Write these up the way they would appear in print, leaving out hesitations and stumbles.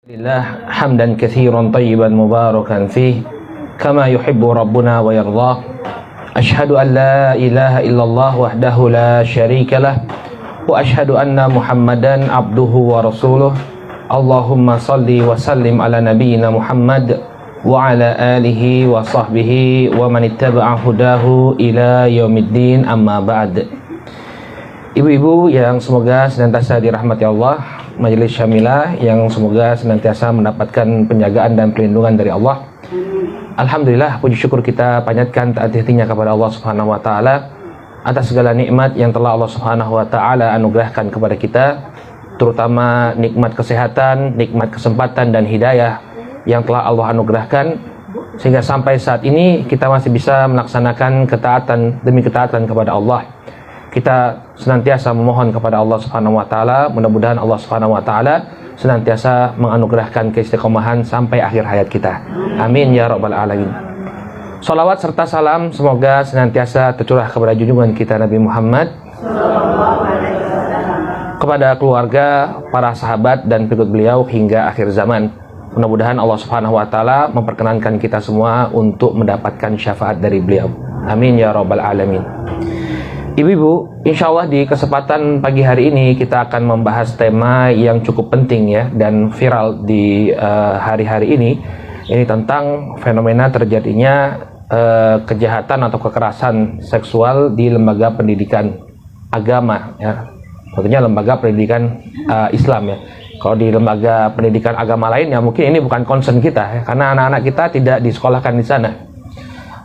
Lillah hamdan katsiran tayyiban mubarakan fih kama yuhibbu rabbuna wa yardah. Ashhadu an la ilaha illallah wahdahu la syarikalah wa ashhadu anna Muhammadan abduhu wa rasuluh. Allahumma salli wa sallim ala nabiyyina Muhammad wa ala alihi wa sahbihi wa man ittaba'a hudahu ila yaumiddin, amma ba'd. Ibu-ibu yang semoga senantiasa dirahmati Allah, Majelis Syamilah yang semoga senantiasa mendapatkan penjagaan dan perlindungan dari Allah. Alhamdulillah, puji syukur kita panjatkan taat-hatinya kepada Allah Subhanahu wa taala atas segala nikmat yang telah Allah Subhanahu wa taala anugerahkan kepada kita, terutama nikmat kesehatan, nikmat kesempatan dan hidayah yang telah Allah anugerahkan sehingga sampai saat ini kita masih bisa melaksanakan ketaatan demi ketaatan kepada Allah. Kita senantiasa memohon kepada Allah Subhanahu wa taala, mudah-mudahan Allah Subhanahu wa taala senantiasa menganugerahkan keistiqomahan sampai akhir hayat kita. Amin ya rabbal alamin. Shalawat serta salam semoga senantiasa tercurah kepada junjungan kita Nabi Muhammad, kepada keluarga, para sahabat dan pengikut beliau hingga akhir zaman. Mudah-mudahan Allah Subhanahu wa taala memperkenankan kita semua untuk mendapatkan syafaat dari beliau. Amin ya rabbal alamin. Ibu-ibu, insya Allah di kesempatan pagi hari ini kita akan membahas tema yang cukup penting ya dan viral di hari-hari ini. Ini tentang fenomena terjadinya kejahatan atau kekerasan seksual di lembaga pendidikan agama ya. Tentunya lembaga pendidikan Islam ya. Kalau di lembaga pendidikan agama lain ya mungkin ini bukan concern kita ya, karena anak-anak kita tidak disekolahkan di sana.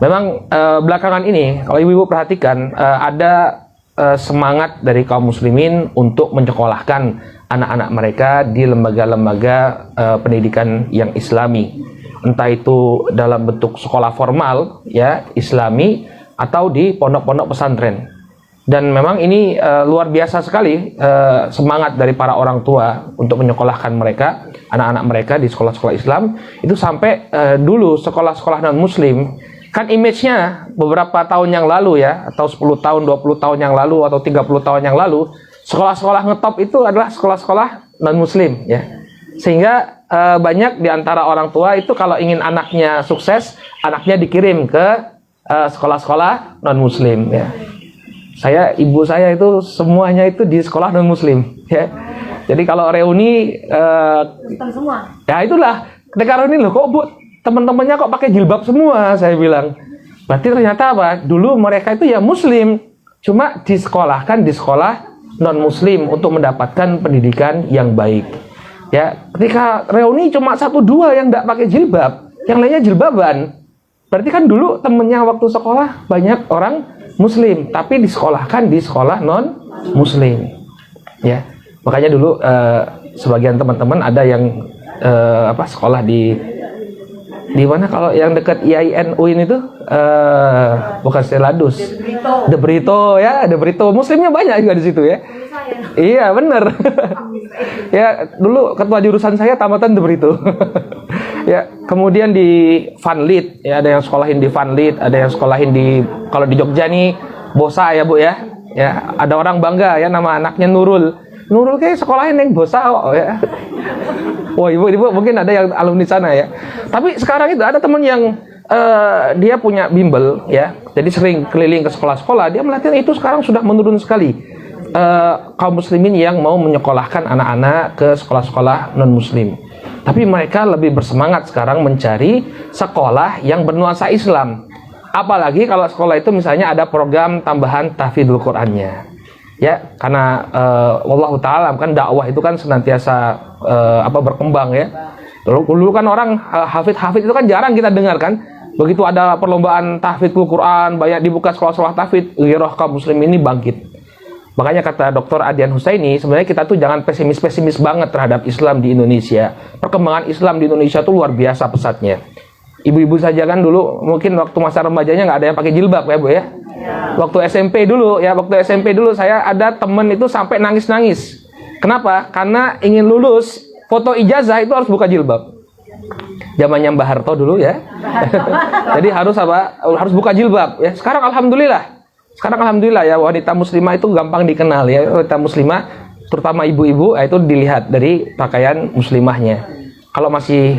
Memang belakangan ini kalau ibu-ibu perhatikan ada semangat dari kaum muslimin untuk menyekolahkan anak-anak mereka di lembaga-lembaga pendidikan yang islami, entah itu dalam bentuk sekolah formal ya islami atau di pondok-pondok pesantren. Dan memang ini luar biasa sekali semangat dari para orang tua untuk menyekolahkan mereka, anak-anak mereka di sekolah-sekolah Islam. Itu sampai dulu sekolah-sekolah non muslim kan image-nya beberapa tahun yang lalu ya, atau 10 tahun, 20 tahun yang lalu, atau 30 tahun yang lalu, sekolah-sekolah ngetop itu adalah sekolah-sekolah non-muslim ya. Sehingga banyak di antara orang tua itu kalau ingin anaknya sukses, anaknya dikirim ke sekolah-sekolah non-muslim ya. Ibu saya itu semuanya itu di sekolah non-muslim ya. Jadi kalau reuni semua. Ya itulah, ketika reuni loh kok Bu, teman-temannya kok pakai jilbab semua, saya bilang. Berarti ternyata apa? Dulu mereka itu ya muslim, cuma disekolahkan di sekolah non-muslim untuk mendapatkan pendidikan yang baik. Ya, ketika reuni cuma 1-2 yang enggak pakai jilbab, yang lainnya jilbaban. Berarti kan dulu temennya waktu sekolah banyak orang muslim, tapi disekolahkan di sekolah non-muslim. Ya, makanya dulu sebagian teman-teman ada yang sekolah di mana kalau yang dekat IAIN UIN itu bukan Steladus, De Brito ya, De Brito muslimnya banyak juga di situ ya. Iya benar. Ya dulu ketua jurusan saya tamatan De Brito. Ya kemudian di Vanlit ya, ada yang sekolahin di Vanlit, ada yang sekolahin di, kalau di Jogja nih Bosa ya Bu ya. Ya ada orang bangga ya nama anaknya Nurul. Nurul kayak sekolahin yang Bosa ya. Wah ibu mungkin ada yang alumni sana ya. Tapi sekarang itu ada teman yang dia punya bimbel ya. Jadi sering keliling ke sekolah-sekolah. Dia melihat itu sekarang sudah menurun sekali kaum muslimin yang mau menyekolahkan anak-anak ke sekolah-sekolah non-muslim. Tapi mereka lebih bersemangat sekarang mencari sekolah yang bernuansa Islam. Apalagi kalau sekolah itu misalnya ada program tambahan tahfidzul Qur'annya. Ya, karena wallahu ta'ala kan dakwah itu kan senantiasa berkembang ya. Dulu kan orang hafid itu kan jarang kita dengar kan. Begitu ada perlombaan tahfidzul Quran, banyak dibuka sekolah-sekolah tahfidz, gairah kaum muslim ini bangkit. Makanya kata Dr. Adian Husaini, sebenarnya kita tuh jangan pesimis-pesimis banget terhadap Islam di Indonesia. Perkembangan Islam di Indonesia tuh luar biasa pesatnya. Ibu-ibu saja kan dulu mungkin waktu masa remajanya nggak ada yang pakai jilbab ya Bu ya. Waktu SMP dulu saya ada temen itu sampai nangis-nangis. Kenapa? Karena ingin lulus foto ijazah itu harus buka jilbab. Zamannya Mbah Harto dulu ya. Jadi harus harus buka jilbab ya. Sekarang alhamdulillah ya wanita muslimah itu gampang dikenal ya. Wanita muslimah terutama ibu-ibu itu dilihat dari pakaian muslimahnya. Kalau masih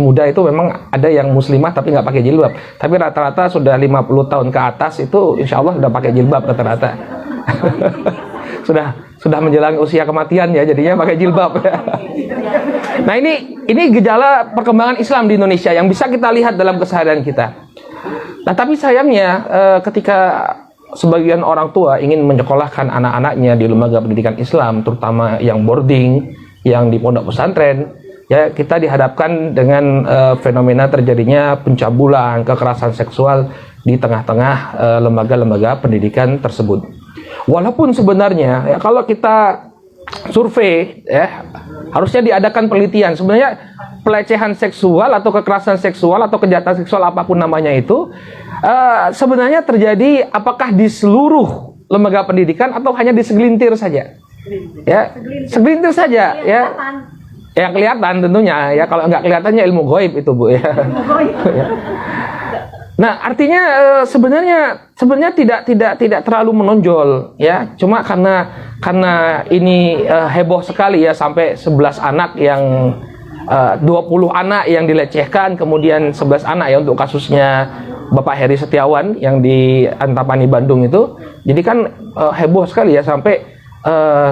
muda itu memang ada yang muslimah tapi nggak pakai jilbab. Tapi rata-rata sudah 50 tahun ke atas itu insya Allah sudah pakai jilbab rata-rata. sudah menjelang usia kematian ya, jadinya pakai jilbab. Nah ini gejala perkembangan Islam di Indonesia yang bisa kita lihat dalam keseharian kita. Nah tapi sayangnya ketika sebagian orang tua ingin menyekolahkan anak-anaknya di lembaga pendidikan Islam, terutama yang boarding, yang di pondok pesantren, ya kita dihadapkan dengan fenomena terjadinya pencabulan, kekerasan seksual di tengah-tengah lembaga-lembaga pendidikan tersebut. Walaupun sebenarnya ya, kalau kita survei ya harusnya diadakan penelitian. Sebenarnya pelecehan seksual atau kekerasan seksual atau kejahatan seksual apapun namanya itu sebenarnya terjadi apakah di seluruh lembaga pendidikan atau hanya di segelintir saja? Ya, segelintir saja ya. Yang kelihatan tentunya ya, kalau nggak kelihatannya ilmu gaib itu Bu ya. Nah artinya sebenarnya tidak terlalu menonjol ya, cuma karena ini heboh sekali ya, sampai 11 anak yang 20 anak yang dilecehkan, kemudian 11 anak ya untuk kasusnya Bapak Heri Setiawan yang di Antapani Bandung itu. Jadi kan heboh sekali ya, sampai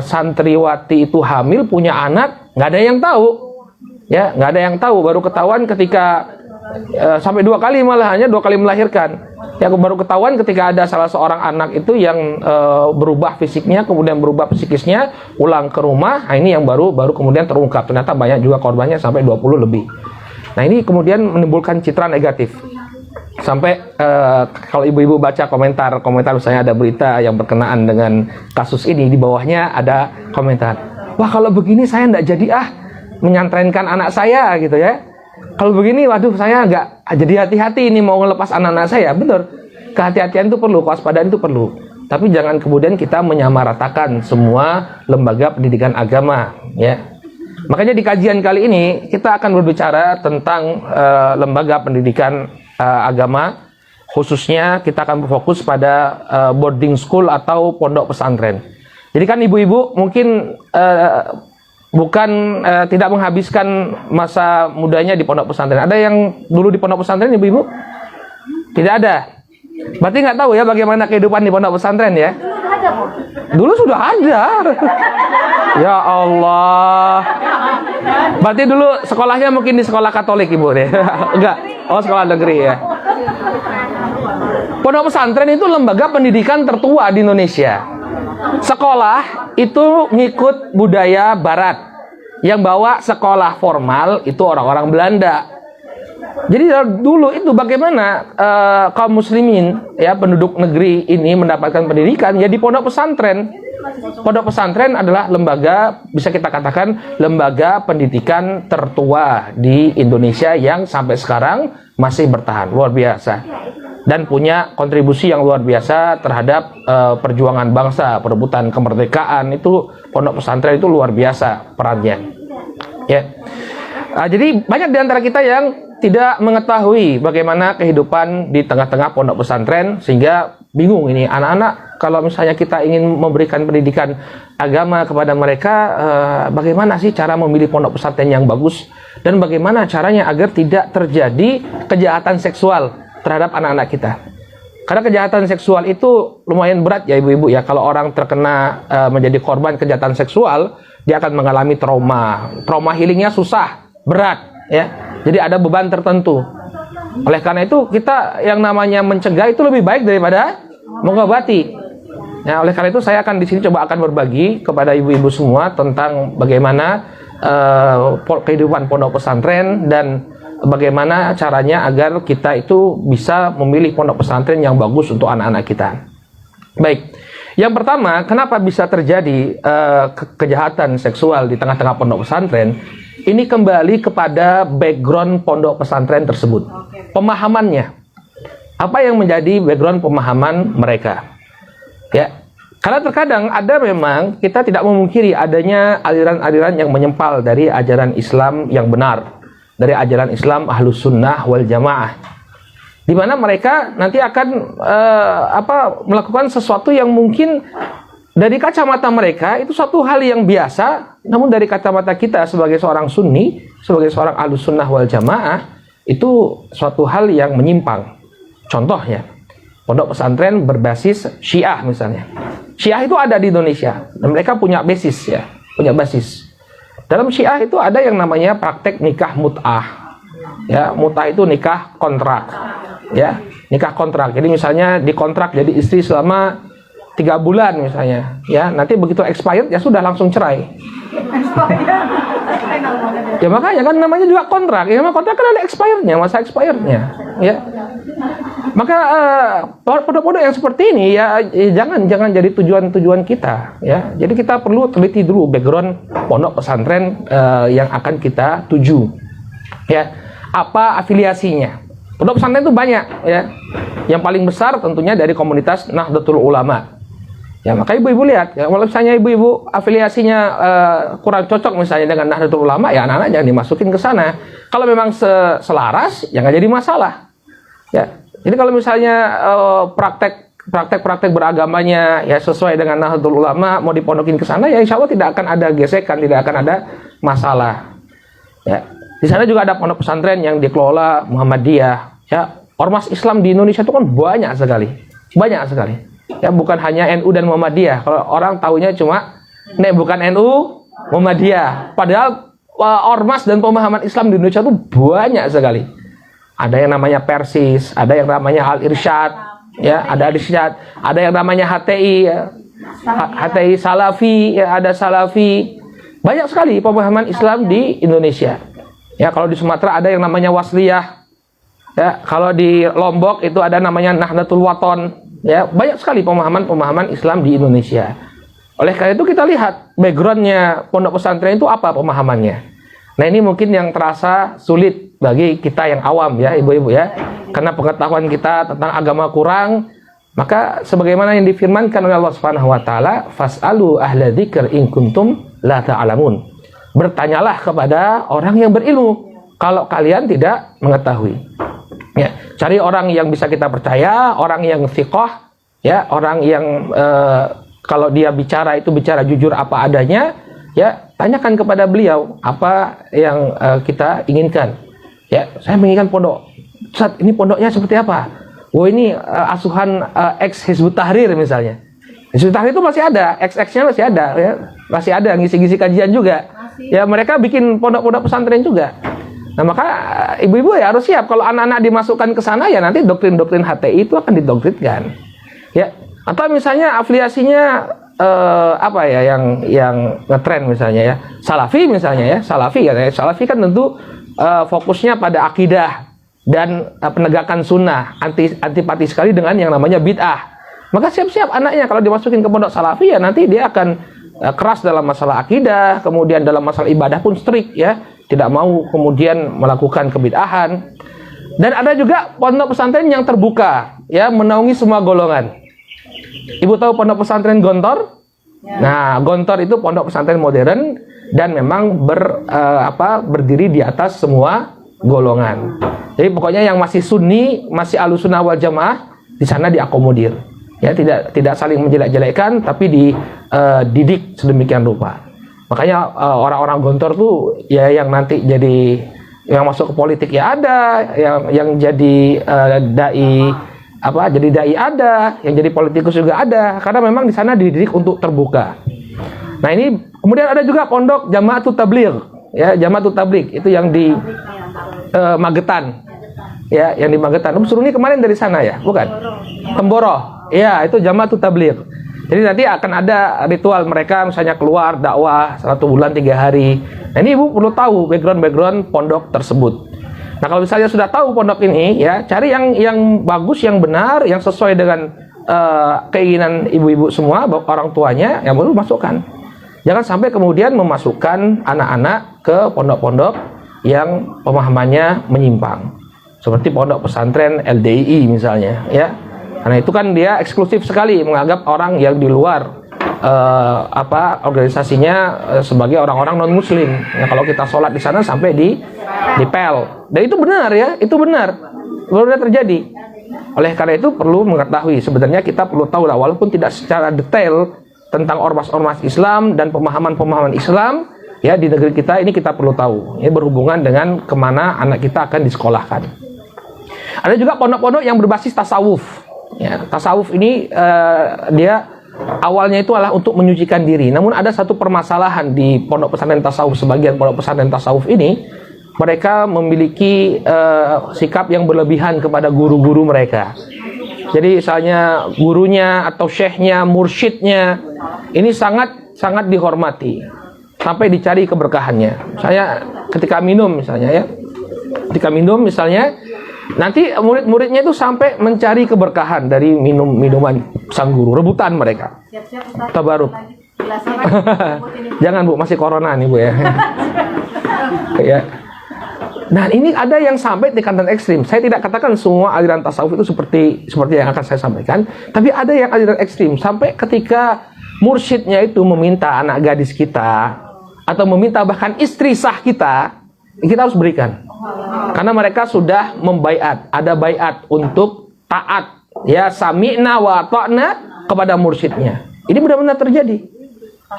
santriwati itu hamil punya anak, nggak ada yang tahu ya, nggak ada yang tahu, baru ketahuan ketika sampai 2 kali, malah hanya 2 kali melahirkan ya, baru ketahuan ketika ada salah seorang anak itu yang berubah fisiknya kemudian berubah psikisnya, pulang ke rumah. Nah ini yang baru kemudian terungkap, ternyata banyak juga korbannya sampai 20 lebih. Nah ini kemudian menimbulkan citra negatif. Sampai kalau ibu-ibu baca komentar misalnya ada berita yang berkenaan dengan kasus ini, di bawahnya ada komentar, wah kalau begini saya nggak jadi menyantrenkan anak saya gitu ya. Kalau begini waduh saya nggak jadi hati-hati ini mau ngelepas anak-anak saya. Benar, kehati-hatian itu perlu, kewaspadaan itu perlu. Tapi jangan kemudian kita menyamaratakan semua lembaga pendidikan agama ya. Makanya di kajian kali ini kita akan berbicara tentang lembaga pendidikan agama, khususnya kita akan berfokus pada boarding school atau pondok pesantren. Jadi kan ibu-ibu mungkin bukan tidak menghabiskan masa mudanya di pondok pesantren. Ada yang dulu di pondok pesantren ibu-ibu? Tidak ada. Berarti nggak tahu ya bagaimana kehidupan di pondok pesantren ya? Dulu sudah ada. Ya Allah. Berarti dulu sekolahnya mungkin di sekolah Katolik ibu deh. Enggak. Oh sekolah negeri ya. Pondok pesantren itu lembaga pendidikan tertua di Indonesia. Sekolah itu ngikut budaya Barat. Yang bawa sekolah formal itu orang-orang Belanda. Jadi dulu itu bagaimana kaum muslimin ya, penduduk negeri ini mendapatkan pendidikan ya di pondok pesantren. Pondok pesantren adalah lembaga, bisa kita katakan lembaga pendidikan tertua di Indonesia yang sampai sekarang masih bertahan, luar biasa, dan punya kontribusi yang luar biasa terhadap perjuangan bangsa, perebutan kemerdekaan. Itu pondok pesantren itu luar biasa perannya ya. Jadi banyak di antara kita yang tidak mengetahui bagaimana kehidupan di tengah-tengah pondok pesantren, sehingga bingung ini anak-anak kalau misalnya kita ingin memberikan pendidikan agama kepada mereka, bagaimana sih cara memilih pondok pesantren yang bagus, dan bagaimana caranya agar tidak terjadi kejahatan seksual terhadap anak-anak kita. Karena kejahatan seksual itu lumayan berat ya ibu-ibu ya. Kalau orang terkena menjadi korban kejahatan seksual, dia akan mengalami trauma healingnya susah, berat ya. Jadi ada beban tertentu. Oleh karena itu kita yang namanya mencegah itu lebih baik daripada mengobati. Nah, oleh karena itu saya akan di sini coba akan berbagi kepada ibu-ibu semua tentang bagaimana kehidupan pondok pesantren dan bagaimana caranya agar kita itu bisa memilih pondok pesantren yang bagus untuk anak-anak kita. Baik. Yang pertama, kenapa bisa terjadi kejahatan seksual di tengah-tengah pondok pesantren? Ini kembali kepada background pondok pesantren tersebut. Pemahamannya. Apa yang menjadi background pemahaman mereka? Ya. Karena terkadang ada memang kita tidak memungkiri adanya aliran-aliran yang menyempal dari ajaran Islam yang benar. Dari ajaran Islam Ahlus Sunnah wal Jamaah. Di mana mereka nanti akan melakukan sesuatu yang mungkin dari kacamata mereka itu suatu hal yang biasa, namun dari kacamata kita sebagai seorang sunni, sebagai seorang ahlus sunnah wal jamaah, itu suatu hal yang menyimpang. Contohnya, pondok pesantren berbasis Syiah misalnya. Syiah itu ada di Indonesia, dan mereka punya basis ya, punya basis. Dalam Syiah itu ada yang namanya praktek nikah mut'ah. Ya, mut'ah itu nikah kontrak. Ya, nikah kontrak. Jadi misalnya dikontrak jadi istri selama 3 bulan misalnya, ya nanti begitu expired ya sudah langsung cerai. Ya makanya kan namanya juga kontrak. Ya kontrak kan ada expirednya, masa expirednya. Ya, maka pondok-pondok yang seperti ini ya jangan jadi tujuan kita. Ya, jadi kita perlu teliti dulu background pondok pesantren yang akan kita tuju. Ya, apa afiliasinya? Pondok pesantren itu banyak. Ya, yang paling besar tentunya dari komunitas Nahdlatul Ulama. Ya, maka ibu-ibu lihat, ya, kalau misalnya ibu-ibu afiliasinya kurang cocok misalnya dengan Nahdlatul Ulama, ya anak-anak jangan dimasukin ke sana. Kalau memang selaras, ya nggak jadi masalah. Ya, jadi kalau misalnya praktek beragamanya ya sesuai dengan Nahdlatul Ulama, mau dipondokin ke sana, ya insya Allah tidak akan ada gesekan, tidak akan ada masalah. Ya, di sana juga ada pondok pesantren yang dikelola Muhammadiyah. Ya, ormas Islam di Indonesia itu kan banyak sekali. Ya, bukan hanya NU dan Muhammadiyah. Kalau orang taunya cuma bukan NU, Muhammadiyah. Padahal ormas dan pemahaman Islam di Indonesia itu banyak sekali. Ada yang namanya Persis, ada yang namanya Al Irsyad, ya, ada Al Irsyad, ada yang namanya HTI, ya. HTI Salafi, ya, ada Salafi. Banyak sekali pemahaman Islam di Indonesia. Ya, kalau di Sumatera ada yang namanya Wasliyah. Ya, kalau di Lombok itu ada namanya Nahdlatul Wathon. Ya, banyak sekali pemahaman Islam di Indonesia. Oleh karena itu kita lihat backgroundnya pondok pesantren itu apa pemahamannya. Nah, ini mungkin yang terasa sulit bagi kita yang awam ya, ibu-ibu ya. Karena pengetahuan kita tentang agama kurang, maka sebagaimana yang difirmankan oleh Allah Subhanahu wa taala, "Fas'alu ahla dzikr in kuntum la ta'lamun." Bertanyalah kepada orang yang berilmu kalau kalian tidak mengetahui. Ya, cari orang yang bisa kita percaya, orang yang thiqah, ya, orang yang kalau dia bicara itu bicara jujur apa adanya, ya, tanyakan kepada beliau apa yang kita inginkan. Ya, saya menginginkan pondok. Ustaz, ini pondoknya seperti apa? Oh, ini asuhan ex Hizbut Tahrir misalnya. Hizbut Tahrir itu masih ada, ex-exnya masih ada, ya, masih ada ngisi-ngisi kajian juga. Ya, mereka bikin pondok-pondok pesantren juga. Nah, maka ibu-ibu ya harus siap kalau anak-anak dimasukkan ke sana ya nanti doktrin-doktrin HTI itu akan didoktrinkan. Ya, atau misalnya afiliasinya apa ya yang ngetren misalnya ya. Salafi misalnya ya. Salafi kan tentu fokusnya pada akidah dan penegakan sunnah, antipati sekali dengan yang namanya bid'ah. Maka siap-siap anaknya kalau dimasukin ke pondok Salafi ya nanti dia akan keras dalam masalah akidah, kemudian dalam masalah ibadah pun strict ya. Tidak mau kemudian melakukan kebid'ahan. Dan ada juga pondok pesantren yang terbuka, ya, menaungi semua golongan. Ibu tahu pondok pesantren Gontor? Ya. Nah, Gontor itu pondok pesantren modern dan memang berdiri di atas semua golongan. Jadi pokoknya yang masih Sunni, masih Ahlus Sunnah wal Jamaah di sana diakomodir. Ya, tidak saling menjelek-jelekkan, tapi dididik sedemikian rupa. Makanya orang-orang Gontor tuh ya yang nanti jadi yang masuk ke politik ya ada, yang jadi jadi dai ada, yang jadi politikus juga ada, karena memang di sana dididik untuk terbuka. Nah, ini kemudian ada juga pondok Jama'atut Tabligh, ya, Jama'atut Tabligh itu yang di Magetan. Ya, yang di Magetan. Suruh ini kemarin dari sana ya, bukan? Temboro. Ya, itu Jama'atut Tabligh. Jadi nanti akan ada ritual mereka misalnya keluar dakwah 1 bulan 3 hari. Nah, ini ibu perlu tahu background pondok tersebut. Nah, kalau misalnya sudah tahu pondok ini, ya cari yang bagus, yang benar, yang sesuai dengan keinginan ibu-ibu semua, orang tuanya, yang baru masukkan. Jangan sampai kemudian memasukkan anak-anak ke pondok-pondok yang pemahamannya menyimpang. Seperti pondok pesantren LDII misalnya, ya. Karena itu kan dia eksklusif sekali menganggap orang yang di luar organisasinya sebagai orang-orang non muslim. Ya, kalau kita sholat di sana sampai dipel. Dan itu benar ya, itu benar terjadi. Oleh karena itu perlu mengetahui. Sebenarnya kita perlu tahu lah, walaupun tidak secara detail tentang ormas-ormas Islam dan pemahaman-pemahaman Islam ya di negeri kita ini kita perlu tahu. Ini berhubungan dengan kemana anak kita akan disekolahkan. Ada juga pondok-pondok yang berbasis tasawuf. Ya, tasawuf ini dia awalnya itu adalah untuk menyucikan diri. Namun ada satu permasalahan di pondok pesantren tasawuf. Sebagian pondok pesantren tasawuf ini mereka memiliki sikap yang berlebihan kepada guru-guru mereka. Jadi misalnya gurunya atau syekhnya, mursyidnya ini sangat dihormati sampai dicari keberkahannya. Misalnya ketika minum misalnya ya, ketika minum misalnya nanti murid-muridnya itu sampai mencari keberkahan dari minuman sang guru, rebutan mereka. Tabaruk. Jangan Bu, masih corona nih Bu ya. Ya. Nah ini ada yang sampai tingkatan ekstrim. Saya tidak katakan semua aliran tasawuf itu seperti yang akan saya sampaikan, tapi ada yang aliran ekstrim sampai ketika mursyidnya itu meminta anak gadis kita atau meminta bahkan istri sah kita harus berikan. Karena mereka sudah membaiat, ada baiat untuk taat ya, sami'na wa ta'na kepada mursyidnya. Ini benar-benar terjadi.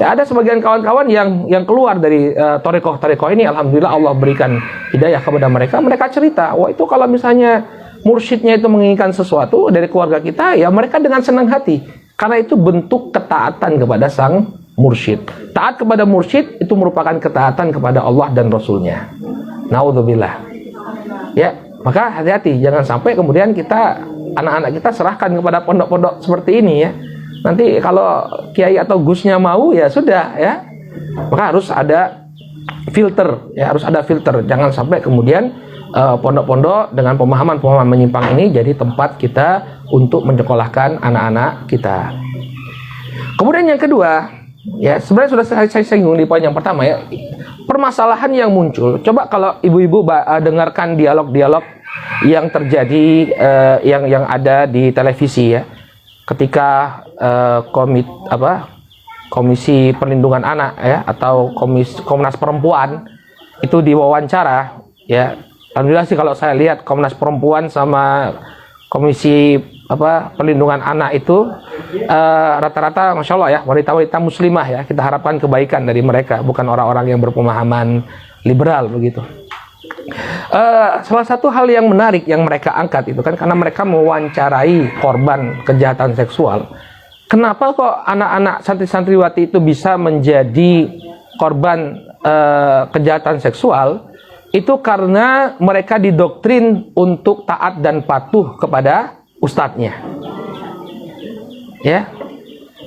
Ya, ada sebagian kawan-kawan yang keluar dari tarekoh ini, alhamdulillah Allah berikan hidayah kepada mereka. Mereka cerita, wah itu kalau misalnya mursyidnya itu menginginkan sesuatu dari keluarga kita, ya mereka dengan senang hati. Karena itu bentuk ketaatan kepada sang mursyid. Taat kepada mursyid itu merupakan ketaatan kepada Allah dan Rasulnya. Naudzubillah. Ya, maka hati-hati, jangan sampai kemudian kita anak-anak kita serahkan kepada pondok-pondok seperti ini ya. Nanti kalau kiai atau gusnya mau ya sudah ya. Maka harus ada filter ya, harus ada filter. Jangan sampai kemudian pondok-pondok dengan pemahaman-pemahaman menyimpang ini jadi tempat kita untuk menyekolahkan anak-anak kita. Kemudian yang kedua, ya sebenarnya sudah saya singgung di poin yang pertama ya. Permasalahan yang muncul, coba kalau ibu-ibu dengarkan dialog-dialog yang terjadi yang ada di televisi ya. Ketika Komisi Perlindungan Anak ya atau Komnas Perempuan itu diwawancara ya. Alhamdulillah sih kalau saya lihat Komnas Perempuan sama Komisi Perlindungan Anak itu rata-rata Masya Allah ya, wanita-wanita muslimah ya. Kita harapkan kebaikan dari mereka, bukan orang-orang yang berpemahaman liberal begitu. Salah satu hal yang menarik yang mereka angkat itu kan karena mereka mewawancarai korban kejahatan seksual. Kenapa kok anak-anak santri-santriwati itu bisa menjadi korban kejahatan seksual? Itu karena mereka didoktrin untuk taat dan patuh kepada ustadznya. Ya.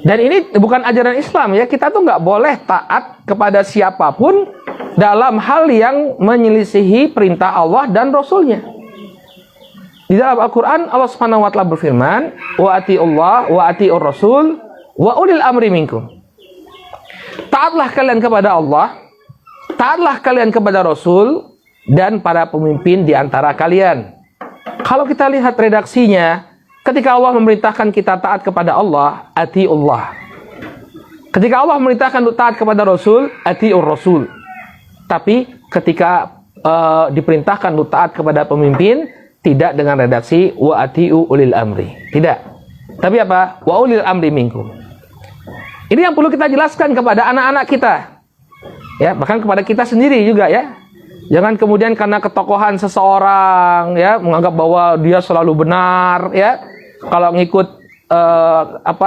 Dan ini bukan ajaran Islam ya. Kita tuh nggak boleh taat kepada siapapun dalam hal yang menyelisihi perintah Allah dan Rasulnya. Di dalam Al-Quran Allah Subhanahu Wa Taala berfirman, wa atiullah wa atiur Rasul wa ulil amri minkum. Taatlah kalian kepada Allah, taatlah kalian kepada Rasul dan para pemimpin di antara kalian. Kalau kita lihat redaksinya, ketika Allah memerintahkan kita taat kepada Allah, atiullah. Ketika Allah memerintahkan untuk taat kepada Rasul, atiur Rasul. Tapi ketika diperintahkan untuk taat kepada pemimpin, tidak dengan redaksi wa atiu ulil amri. Tidak. Tapi apa? Wa ulil amri minkum. Ini yang perlu kita jelaskan kepada anak-anak kita. Ya, bahkan kepada kita sendiri juga ya. Jangan kemudian karena ketokohan seseorang ya menganggap bahwa dia selalu benar ya. Kalau ngikut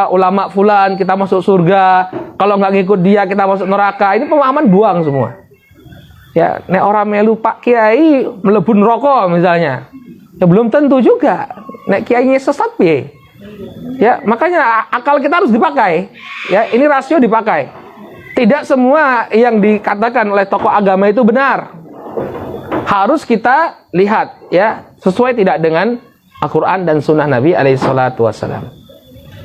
ulama fulan kita masuk surga, kalau nggak ngikut dia kita masuk neraka. Ini pemahaman buang semua. Ya, nek orang melu Pak Kiai melebur rokok misalnya. Ya belum tentu juga. Nek kiainya sesat piye. Ya, makanya akal kita harus dipakai. Ya, ini rasio dipakai. Tidak semua yang dikatakan oleh tokoh agama itu benar. Harus kita lihat ya, sesuai tidak dengan Al-Quran dan Sunnah Nabi SAW.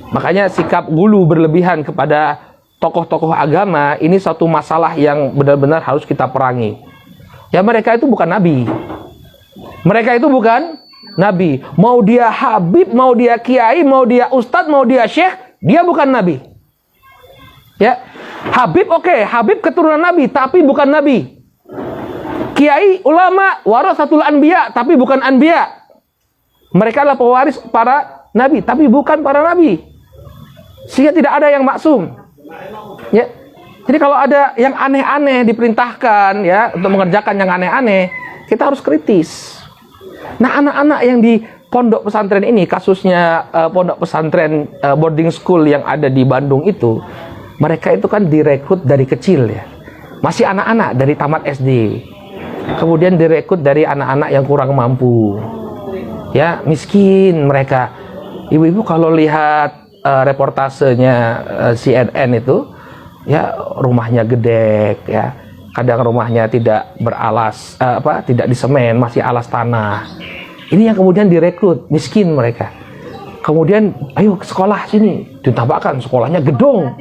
Makanya sikap gulu berlebihan kepada tokoh-tokoh agama ini satu masalah yang benar-benar harus kita perangi. Ya mereka itu bukan nabi. Mereka itu bukan nabi. Mau dia habib, mau dia kiai, mau dia ustadz, mau dia syekh, dia bukan nabi. Ya, habib oke, habib keturunan nabi, tapi bukan nabi. Kiai, ulama, warasatul anbiya, tapi bukan anbiya. Mereka adalah pewaris para nabi, tapi bukan para nabi. Sehingga tidak ada yang maksum. Ya. Jadi kalau ada yang aneh-aneh diperintahkan ya untuk mengerjakan yang aneh-aneh, kita harus kritis. Nah, anak-anak yang di pondok pesantren ini, kasusnya pondok pesantren boarding school yang ada di Bandung itu, mereka itu kan direkrut dari kecil ya. Masih anak-anak dari tamat SD. Kemudian direkrut dari anak-anak yang kurang mampu. Ya, miskin mereka. Ibu-ibu kalau lihat reportasenya CNN itu, ya rumahnya gede ya. Kadang rumahnya tidak beralas tidak disemen, masih alas tanah. Ini yang kemudian direkrut, miskin mereka. Kemudian ayo ke sekolah sini, ditambahkan sekolahnya gedung.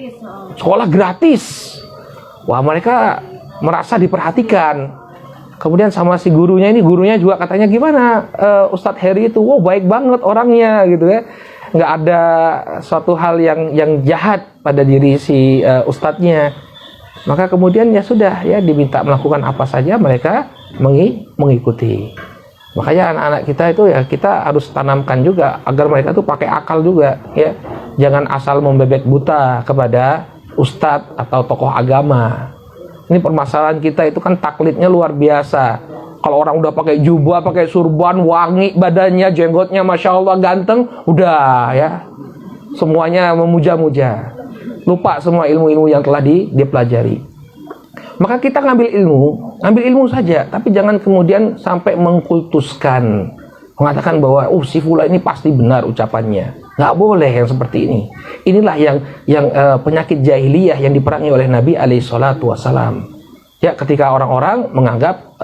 Sekolah gratis. Wah, mereka merasa diperhatikan. Kemudian sama si gurunya ini, gurunya juga katanya gimana Ustadz Heri itu, wow baik banget orangnya gitu ya, nggak ada suatu hal yang jahat pada diri si ustadznya. Maka kemudian ya sudah ya diminta melakukan apa saja, mereka mengikuti. Makanya anak-anak kita itu ya kita harus tanamkan juga agar mereka tuh pakai akal juga ya, jangan asal membebek buta kepada ustadz atau tokoh agama. Ini permasalahan kita itu kan taklidnya luar biasa. Kalau orang udah pakai jubah, pakai surban, wangi badannya, jenggotnya, masya Allah ganteng, udah ya, semuanya memuja-muja, lupa semua ilmu-ilmu yang telah dipelajari. Maka kita ngambil ilmu saja, tapi jangan kemudian sampai mengkultuskan, mengatakan bahwa si Fula ini pasti benar ucapannya. Nggak boleh yang seperti ini. Inilah yang penyakit jahiliyah yang diperangi oleh Nabi alaihissalam. Ya, ketika orang-orang menganggap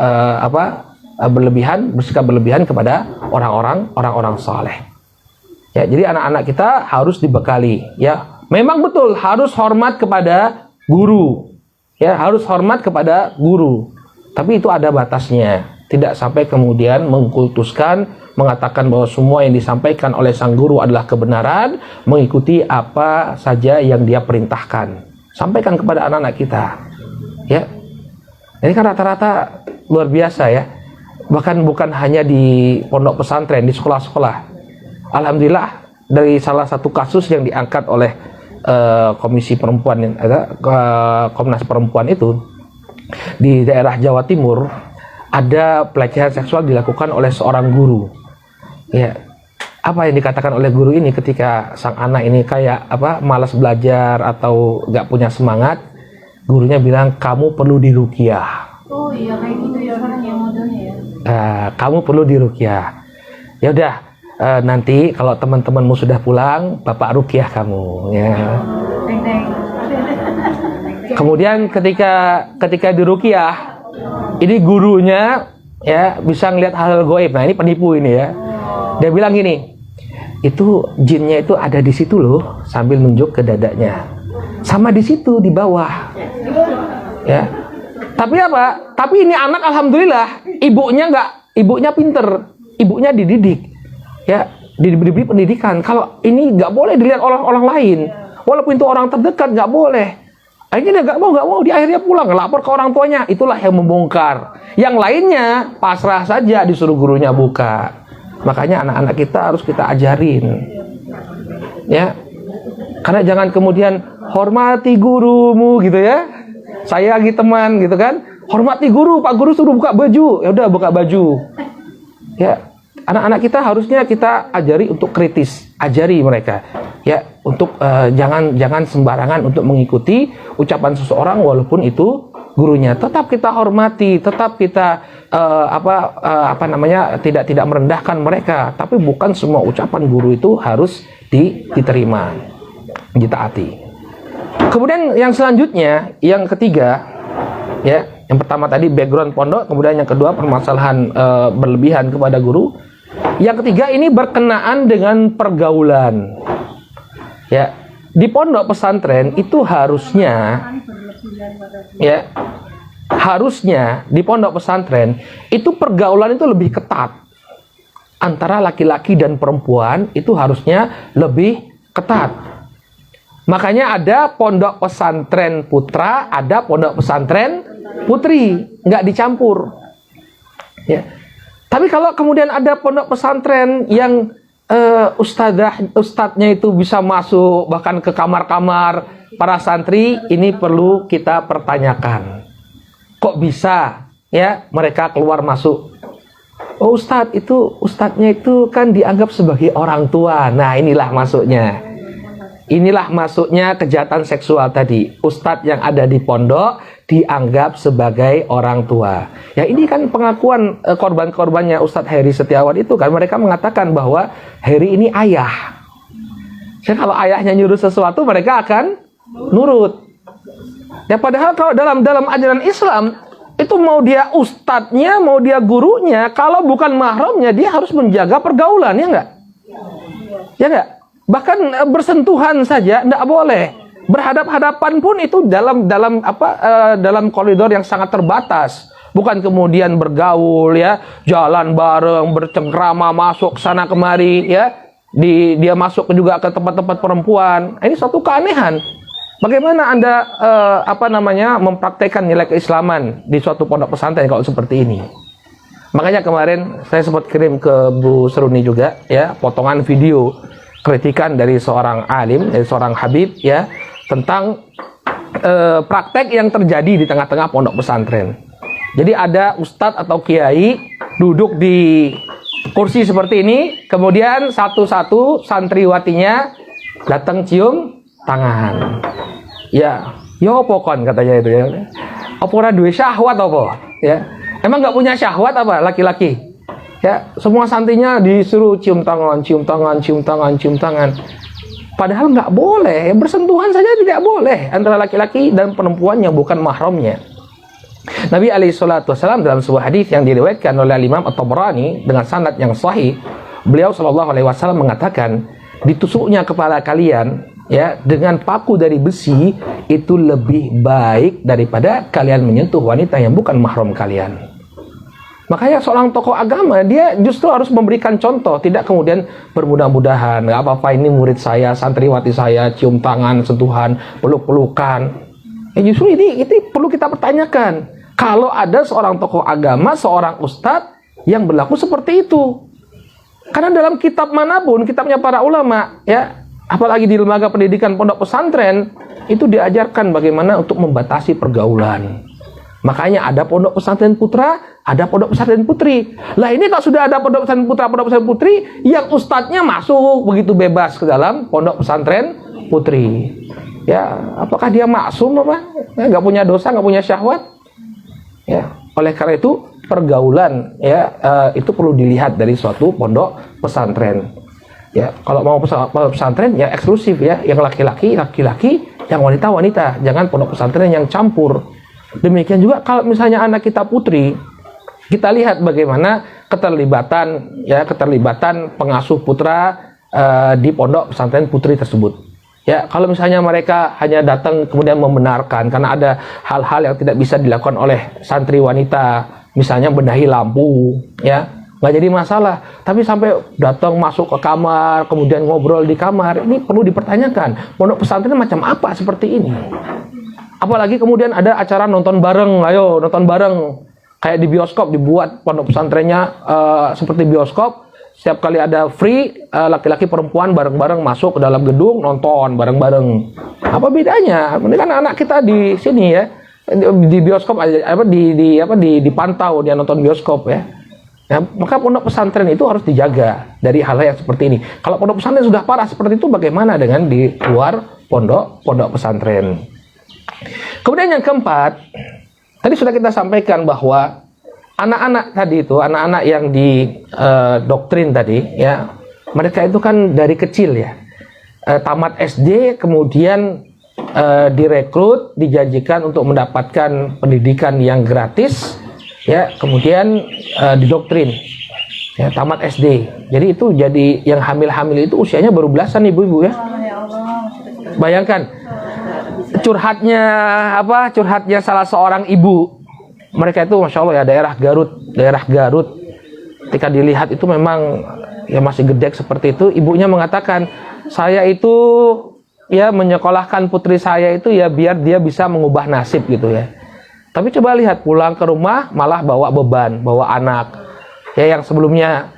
bersikap berlebihan kepada orang-orang saleh. Ya, jadi anak-anak kita harus dibekali. Ya, memang betul harus hormat kepada guru. Ya, harus hormat kepada guru. Tapi itu ada batasnya. Tidak sampai kemudian mengkultuskan, mengatakan bahwa semua yang disampaikan oleh sang guru adalah kebenaran, mengikuti apa saja yang dia perintahkan. Sampaikan kepada anak-anak kita. Ya. Ini kan rata-rata luar biasa ya. Bahkan bukan hanya di pondok pesantren, di sekolah-sekolah. Alhamdulillah dari salah satu kasus yang diangkat oleh Komisi Perempuan Komnas Perempuan itu di daerah Jawa Timur, ada pelecehan seksual dilakukan oleh seorang guru. Ya, apa yang dikatakan oleh guru ini ketika sang anak ini kayak malas belajar atau nggak punya semangat, gurunya bilang kamu perlu diruqyah. Oh iya kayak gitu ya kan yang modelnya ya. Kamu perlu diruqyah. Ya udah, nanti kalau teman-temanmu sudah pulang, bapak ruqyah kamu. Ya. Kemudian ketika diruqyah, ini gurunya ya bisa ngelihat hal goib. Nah, ini penipu ini ya. Dia bilang gini, itu jinnya itu ada di situ loh, sambil nunjuk ke dadanya. Sama di situ di bawah. Ya. Tapi apa? Tapi ini anak alhamdulillah ibunya pinter, ibunya dididik. Ya, diberi pendidikan. Kalau ini nggak boleh dilihat oleh orang lain. Walaupun itu orang terdekat nggak boleh. Akhirnya dia nggak mau, di akhirnya pulang, lapor ke orang tuanya. Itulah yang membongkar. Yang lainnya pasrah saja, disuruh gurunya buka. Makanya anak-anak kita harus kita ajarin, ya. Karena jangan kemudian hormati gurumu gitu ya. Saya lagi teman gitu kan, hormati guru, Pak Guru suruh buka baju, ya udah buka baju. Ya, anak-anak kita harusnya kita ajari untuk kritis, ajari mereka. Ya, untuk jangan sembarangan untuk mengikuti ucapan seseorang walaupun itu gurunya. Tetap kita hormati, tetap kita tidak merendahkan mereka, tapi bukan semua ucapan guru itu harus diterima, ditaati. Kemudian yang selanjutnya, yang ketiga, ya, yang pertama tadi background pondok, kemudian yang kedua permasalahan berlebihan kepada guru. Yang ketiga ini berkenaan dengan pergaulan. Ya, di pondok pesantren itu harusnya di pondok pesantren itu pergaulan itu lebih ketat antara laki-laki dan perempuan, itu harusnya lebih ketat. Makanya ada pondok pesantren putra, ada pondok pesantren putri, nggak dicampur. Ya. Tapi kalau kemudian ada pondok pesantren yang ustadznya itu bisa masuk bahkan ke kamar-kamar para santri ini perlu kita pertanyakan. Kok bisa ya mereka keluar masuk? Oh Ustadz, itu Ustadznya itu kan dianggap sebagai orang tua. Nah inilah masuknya. Inilah masuknya kejahatan seksual tadi. Ustadz yang ada di pondok dianggap sebagai orang tua. Ya ini kan pengakuan korban-korbannya Ustadz Heri Setiawan itu kan. Mereka mengatakan bahwa Heri ini ayah. Jadi kalau ayahnya nyuruh sesuatu mereka akan nurut. Ya padahal kalau dalam ajaran Islam itu mau dia ustadznya, mau dia gurunya, kalau bukan mahramnya dia harus menjaga pergaulan, ya enggak? Ya enggak? Bahkan bersentuhan saja enggak boleh. Berhadap-hadapan pun itu dalam koridor yang sangat terbatas. Bukan kemudian bergaul ya, jalan bareng, bercengkrama, masuk sana kemari ya. Dia masuk juga ke tempat-tempat perempuan. Ini suatu keanehan. Bagaimana Anda mempraktekkan nilai keislaman di suatu pondok pesantren kalau seperti ini? Makanya kemarin saya sempat kirim ke Bu Seruni juga ya, potongan video kritikan dari seorang alim, dari seorang habib ya, tentang praktek yang terjadi di tengah-tengah pondok pesantren. Jadi ada ustadz atau kiai duduk di kursi seperti ini, kemudian satu-satu santriwatinya datang cium tangan. Ya, yo pokon katanya itu ya. Apa ora duwe syahwat apa? Ya. Emang nggak punya syahwat apa laki-laki? Ya, semua santrinya disuruh cium tangan, cium tangan, cium tangan, cium tangan. Padahal nggak boleh, bersentuhan saja tidak boleh antara laki-laki dan perempuan yang bukan mahramnya. Nabi SAW dalam sebuah hadis yang diriwayatkan oleh Imam At-Tabrani dengan sanad yang sahih, beliau SAW mengatakan, ditusuknya kepala kalian ya dengan paku dari besi itu lebih baik daripada kalian menyentuh wanita yang bukan mahram kalian. Makanya seorang tokoh agama dia justru harus memberikan contoh, tidak kemudian bermudah-mudahan, nggak apa-apa ini murid saya, santriwati saya, cium tangan, sentuhan, peluk-pelukan. Justru ini perlu kita pertanyakan. Kalau ada seorang tokoh agama, seorang ustadz yang berlaku seperti itu. Karena dalam kitab manapun, kitabnya para ulama, ya, apalagi di lembaga pendidikan pondok pesantren, itu diajarkan bagaimana untuk membatasi pergaulan. Makanya ada pondok pesantren putra, ada pondok pesantren putri. Lah ini kalau sudah ada pondok pesantren putra, pondok pesantren putri, yang ustadznya masuk begitu bebas ke dalam pondok pesantren putri. Ya, apakah dia maksum apa? Nggak punya dosa, nggak punya syahwat? Ya, oleh karena itu pergaulan ya itu perlu dilihat dari suatu pondok pesantren. Ya, kalau mau pesantren ya eksklusif ya, yang laki-laki, yang wanita. Jangan pondok pesantren yang campur. Demikian juga kalau misalnya anak kita putri, kita lihat bagaimana keterlibatan pengasuh putra di pondok pesantren putri tersebut. Ya, kalau misalnya mereka hanya datang kemudian membenarkan karena ada hal-hal yang tidak bisa dilakukan oleh santri wanita, misalnya benahi lampu, ya, nggak jadi masalah. Tapi sampai datang masuk ke kamar, kemudian ngobrol di kamar, ini perlu dipertanyakan. Pondok pesantren macam apa seperti ini? Apalagi kemudian ada acara nonton bareng, ayo nonton bareng. Kayak di bioskop, dibuat pondok pesantrennya seperti bioskop. Setiap kali ada free, laki-laki perempuan bareng-bareng masuk ke dalam gedung, nonton bareng-bareng. Apa bedanya? Ini kan anak kita di sini ya, di bioskop dipantau dia nonton bioskop ya. Ya, maka pondok pesantren itu harus dijaga dari hal-hal yang seperti ini. Kalau pondok pesantren sudah parah seperti itu, bagaimana dengan di luar pondok pesantren? Kemudian yang keempat, tadi sudah kita sampaikan bahwa anak-anak tadi itu, anak-anak yang di doktrin tadi, ya, mereka itu kan dari kecil ya, tamat SD, kemudian direkrut, dijanjikan untuk mendapatkan pendidikan yang gratis, ya, kemudian didoktrin, ya, tamat SD. Jadi itu jadi yang hamil-hamil itu usianya baru belasan ibu-ibu ya. Bayangkan curhatnya salah seorang ibu. Mereka itu masya Allah ya, daerah Garut. Ketika dilihat itu memang ya masih gedek seperti itu. Ibunya mengatakan, saya itu ya menyekolahkan putri saya itu ya biar dia bisa mengubah nasib gitu ya. Tapi coba lihat pulang ke rumah malah bawa beban, bawa anak. Ya yang sebelumnya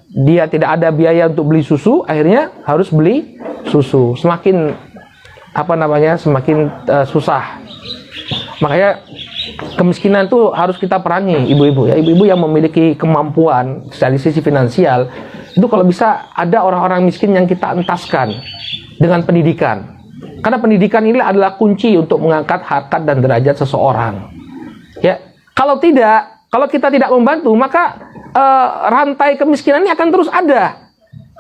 dia tidak ada biaya untuk beli susu, akhirnya harus beli susu. Semakin semakin susah. Makanya kemiskinan tuh harus kita perangi, ibu-ibu ya. Ibu-ibu yang memiliki kemampuan dari sisi finansial, itu kalau bisa ada orang-orang miskin yang kita entaskan dengan pendidikan. Karena pendidikan ini adalah kunci untuk mengangkat harkat dan derajat seseorang. Ya, kalau kita tidak membantu, maka rantai kemiskinan ini akan terus ada.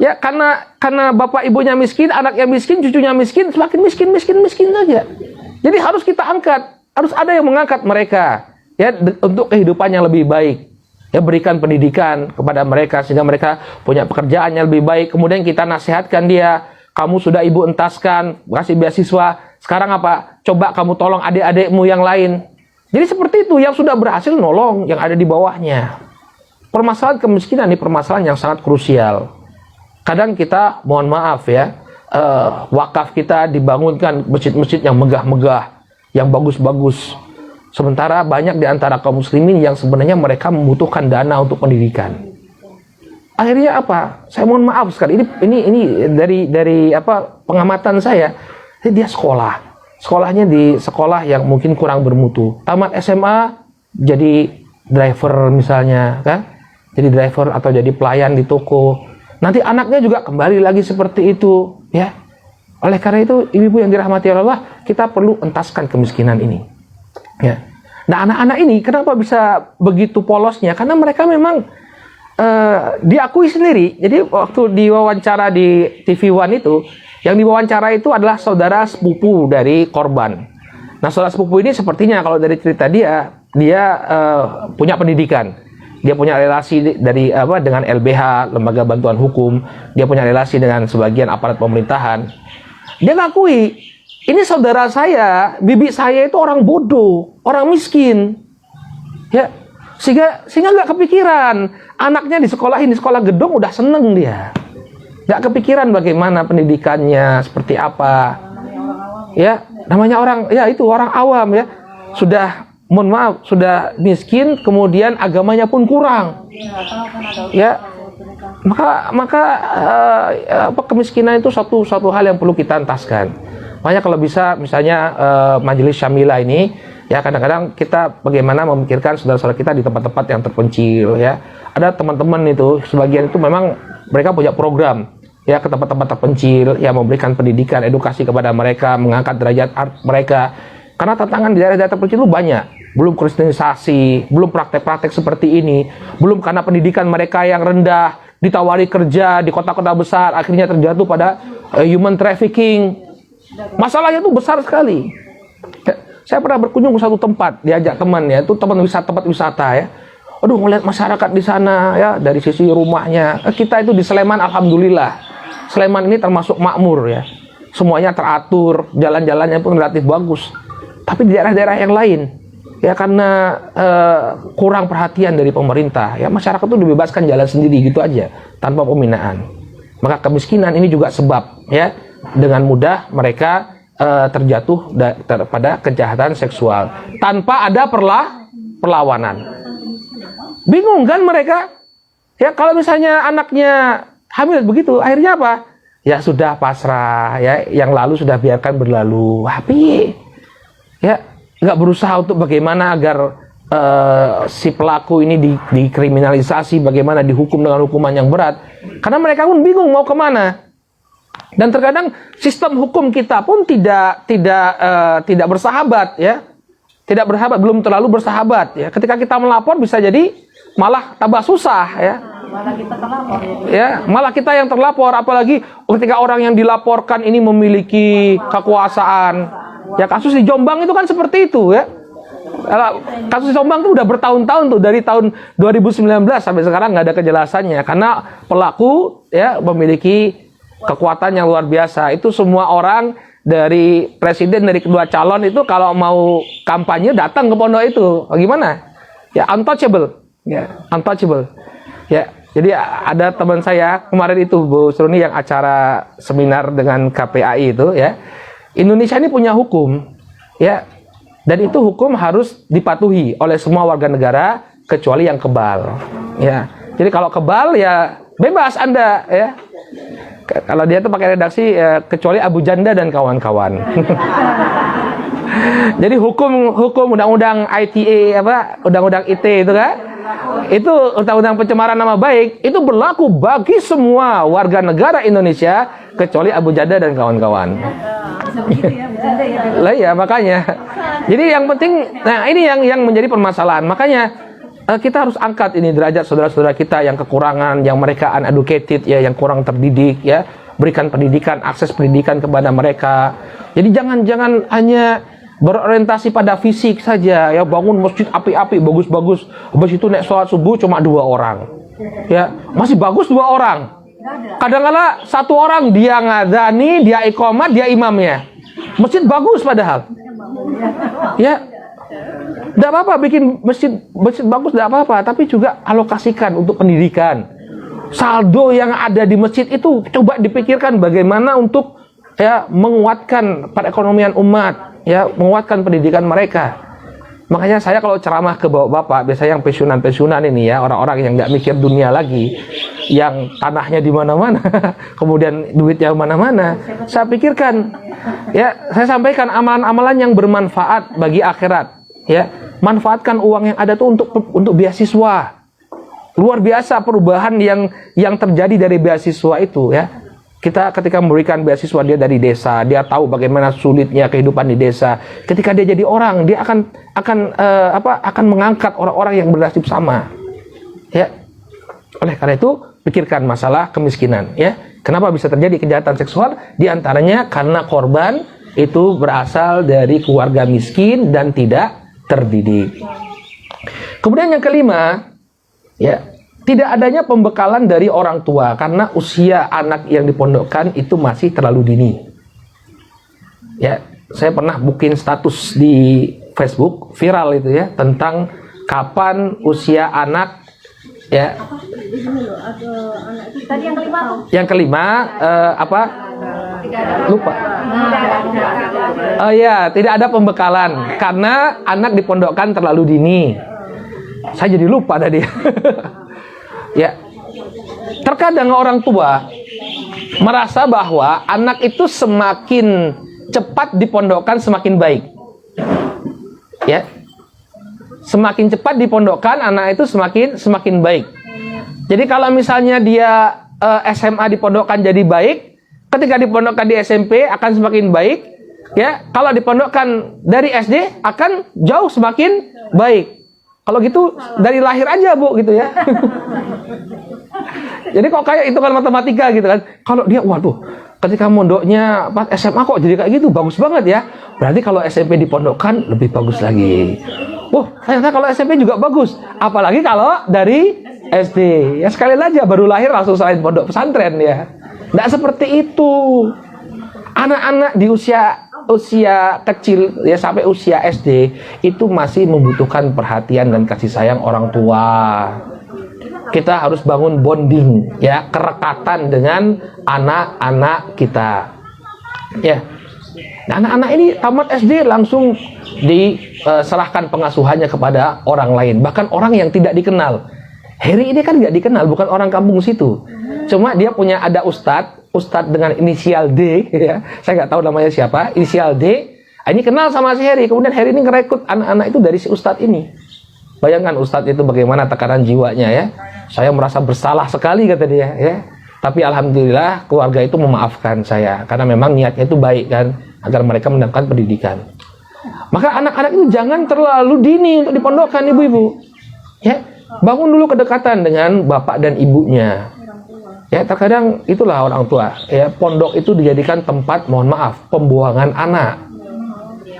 Ya, karena bapak ibunya miskin, anaknya miskin, cucunya miskin, semakin miskin saja. Jadi harus kita angkat, harus ada yang mengangkat mereka ya untuk kehidupan yang lebih baik. Ya, berikan pendidikan kepada mereka sehingga mereka punya pekerjaan yang lebih baik. Kemudian kita nasihatkan dia, kamu sudah ibu entaskan, kasih beasiswa, sekarang apa? Coba kamu tolong adik-adikmu yang lain. Jadi seperti itu, yang sudah berhasil nolong yang ada di bawahnya. Permasalahan kemiskinan ini permasalahan yang sangat krusial. Kadang kita, mohon maaf ya, wakaf kita dibangunkan masjid-masjid yang megah-megah, yang bagus-bagus. Sementara banyak di antara kaum muslimin yang sebenarnya mereka membutuhkan dana untuk pendidikan. Akhirnya apa? Saya mohon maaf sekali. Ini dari pengamatan saya. Dia sekolahnya di sekolah yang mungkin kurang bermutu. Tamat SMA jadi driver misalnya, kan? Jadi driver atau jadi pelayan di toko. Nanti anaknya juga kembali lagi seperti itu, ya. Oleh karena itu, ibu-ibu yang dirahmati Allah, kita perlu entaskan kemiskinan ini. Ya. Nah, anak-anak ini kenapa bisa begitu polosnya? Karena mereka memang diakui sendiri. Jadi waktu diwawancara di TV One itu, yang diwawancara itu adalah saudara sepupu dari korban. Nah, saudara sepupu ini sepertinya kalau dari cerita dia punya pendidikan. Dia punya relasi dengan LBH, Lembaga Bantuan Hukum. Dia punya relasi dengan sebagian aparat pemerintahan. Dia ngakui, ini saudara saya, bibi saya itu orang bodoh, orang miskin. Ya, sehingga nggak kepikiran. Anaknya disekolahin di sekolah gedung udah seneng dia. Nggak kepikiran bagaimana pendidikannya, seperti apa. Ya, namanya orang awam ya. Mohon maaf, sudah miskin, kemudian agamanya pun kurang. Ya, maka kemiskinan itu suatu hal yang perlu kita entaskan. Makanya kalau bisa, misalnya majelis Syamila ini, ya kadang-kadang kita bagaimana memikirkan saudara-saudara kita di tempat-tempat yang terpencil. Ya, ada teman-teman itu, sebagian itu memang mereka punya program ya ke tempat-tempat terpencil, ya memberikan pendidikan, edukasi kepada mereka, mengangkat derajat mereka. Karena tantangan di daerah-daerah terpencil itu banyak. Belum kristenisasi, belum praktek-praktek seperti ini, belum karena pendidikan mereka yang rendah, ditawari kerja di kota-kota besar, akhirnya terjatuh pada human trafficking. Masalahnya itu besar sekali. Saya pernah berkunjung ke satu tempat, diajak teman ya, itu tempat wisata ya. Aduh, melihat masyarakat di sana ya, dari sisi rumahnya. Kita itu di Sleman, alhamdulillah. Sleman ini termasuk makmur ya. Semuanya teratur, jalan-jalannya pun relatif bagus. Tapi di daerah-daerah yang lain, ya karena kurang perhatian dari pemerintah, ya masyarakat itu dibebaskan jalan sendiri gitu aja, tanpa pembinaan. Maka kemiskinan ini juga sebab, ya dengan mudah mereka terjatuh pada kejahatan seksual tanpa ada perlawanan. Bingung kan mereka? Ya kalau misalnya anaknya hamil begitu, akhirnya apa? Ya sudah pasrah, ya yang lalu sudah biarkan berlalu. Tapi ya nggak berusaha untuk bagaimana agar si pelaku ini dikriminalisasi, bagaimana dihukum dengan hukuman yang berat. Karena mereka pun bingung mau kemana. Dan terkadang sistem hukum kita pun tidak bersahabat, ya, tidak bersahabat, belum terlalu bersahabat. Ya, ketika kita melapor bisa jadi malah tambah susah, ya. Malah kita terlapor. Ya, malah kita yang terlapor, apalagi ketika orang yang dilaporkan ini memiliki kekuasaan. Ya kasus di Jombang itu kan seperti itu ya. Kasus di Jombang itu udah bertahun-tahun tuh, dari tahun 2019 sampai sekarang nggak ada kejelasannya karena pelaku ya memiliki kekuatan yang luar biasa. Itu semua orang dari presiden, dari kedua calon itu kalau mau kampanye datang ke pondok itu. Bagaimana? Ya untouchable. Ya, untouchable. Ya, jadi ada teman saya kemarin itu Bu Sruni yang acara seminar dengan KPAI itu ya. Indonesia ini punya hukum, ya, dan itu hukum harus dipatuhi oleh semua warga negara kecuali yang kebal, ya. Jadi kalau kebal ya bebas Anda, ya. Kalau dia tuh pakai redaksi kecuali Abu Janda dan kawan-kawan. Jadi hukum undang-undang ITE undang-undang ITE itu kan, itu undang-undang pencemaran nama baik itu berlaku bagi semua warga negara Indonesia kecuali Abu Janda dan kawan-kawan. Lah ya makanya. Jadi yang penting, nah ini yang menjadi permasalahan. Makanya kita harus angkat ini derajat saudara-saudara kita yang kekurangan, yang mereka uneducated ya, yang kurang terdidik ya, berikan pendidikan, akses pendidikan kepada mereka. Jadi jangan hanya berorientasi pada fisik saja ya, bangun masjid api-api bagus-bagus, habis itu naik sholat subuh cuma 2 orang ya, masih bagus 2 orang, kadang-kala 1 orang dia ngadani, dia iqamat, dia imamnya, masjid bagus padahal ya. Tidak apa-apa bikin masjid bagus, tidak apa-apa, tapi juga alokasikan untuk pendidikan. Saldo yang ada di masjid itu coba dipikirkan bagaimana untuk ya menguatkan perekonomian umat, ya menguatkan pendidikan mereka. Makanya saya kalau ceramah ke bapak-bapak, biasanya yang pensiunan ini ya, orang-orang yang nggak mikir dunia lagi, yang tanahnya di mana-mana, kemudian duitnya mana-mana, saya pikirkan, ya saya sampaikan amalan-amalan yang bermanfaat bagi akhirat. Ya, manfaatkan uang yang ada tuh untuk beasiswa. Luar biasa perubahan yang terjadi dari beasiswa itu ya. Kita ketika memberikan beasiswa dia dari desa, dia tahu bagaimana sulitnya kehidupan di desa. Ketika dia jadi orang, dia akan mengangkat orang-orang yang bernasib sama. Ya. Oleh karena itu, pikirkan masalah kemiskinan ya. Kenapa bisa terjadi kejahatan seksual? Di antaranya karena korban itu berasal dari keluarga miskin dan tidak terdidik. Kemudian yang kelima, ya, tidak adanya pembekalan dari orang tua karena usia anak yang dipondokkan itu masih terlalu dini. Ya, saya pernah bikin status di Facebook viral itu ya, tentang kapan usia anak ya. Tadi yang kelima tuh. Yang kelima lupa. Oh ya, tidak ada pembekalan karena anak dipondokkan terlalu dini. Saya jadi lupa tadi. Ya. Terkadang orang tua merasa bahwa anak itu semakin cepat dipondokkan semakin baik. Ya. Semakin cepat dipondokkan anak itu semakin baik. Jadi kalau misalnya dia SMA dipondokkan jadi baik, ketika dipondokkan di SMP akan semakin baik. Ya, kalau dipondokkan dari SD akan jauh semakin baik. Kalau gitu dari lahir aja Bu gitu ya. Jadi kok kayak itu kan matematika gitu kan. Kalau dia waduh, ketika mondoknya pas SMA kok jadi kayak gitu, bagus banget ya. Berarti kalau SMP dipondokkan lebih bagus lagi. Ternyata kalau SMP juga bagus. Apalagi kalau dari SD. Ya sekali aja baru lahir langsung selain pondok pesantren ya. Nggak seperti itu. Anak-anak di usia kecil ya sampai usia SD itu masih membutuhkan perhatian dan kasih sayang orang tua. Kita harus bangun bonding ya, kerekatan dengan anak-anak kita. Ya. Nah, anak-anak ini tamat SD langsung diserahkan pengasuhannya kepada orang lain, bahkan orang yang tidak dikenal. Heri ini kan nggak dikenal, bukan orang kampung situ. Cuma dia punya ada ustadz dengan inisial D, ya. Saya nggak tahu namanya siapa, inisial D. Ini kenal sama si Heri, kemudian Heri ini ngerekrut anak-anak itu dari si ustadz ini. Bayangkan ustadz itu bagaimana tekanan jiwanya ya. Saya merasa bersalah sekali kata dia, ya. Tapi alhamdulillah keluarga itu memaafkan saya karena memang niatnya itu baik kan, agar mereka mendapatkan pendidikan. Maka anak-anak itu jangan terlalu dini untuk dipondokkan ibu-ibu. Ya, bangun dulu kedekatan dengan bapak dan ibunya. Ya, terkadang itulah orang tua. Ya, pondok itu dijadikan tempat, mohon maaf, pembuangan anak.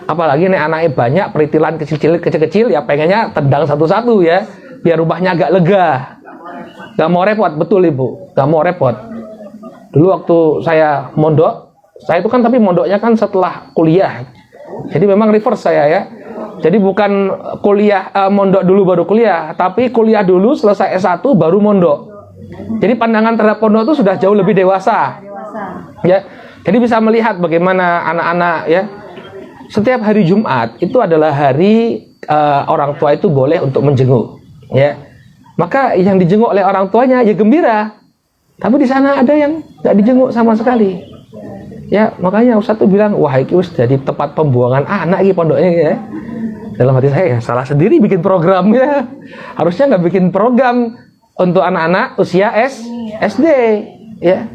Apalagi nih anaknya banyak, peritilan kecil-kecil, ya pengennya tendang satu-satu ya, biar rumahnya agak lega. Gak mau repot, betul ibu, gak mau repot. Dulu waktu saya mondok, saya itu kan tapi mondoknya kan setelah kuliah. Jadi memang reverse saya ya. Jadi bukan kuliah mondok dulu baru kuliah, tapi kuliah dulu selesai S1 baru mondok. Jadi pandangan terhadap pondok itu sudah jauh lebih dewasa. Ya. Jadi bisa melihat bagaimana anak-anak ya. Setiap hari Jumat itu adalah hari orang tua itu boleh untuk menjenguk, ya. Maka yang dijenguk oleh orang tuanya ya gembira. Tapi di sana ada yang nggak dijenguk sama sekali. Ya, makanya Ustaz tuh bilang, wah ini jadi tempat pembuangan anak ini pondoknya ya. Dalam hati saya, ya salah sendiri bikin programnya. Harusnya nggak bikin program untuk anak-anak usia SD. Ya.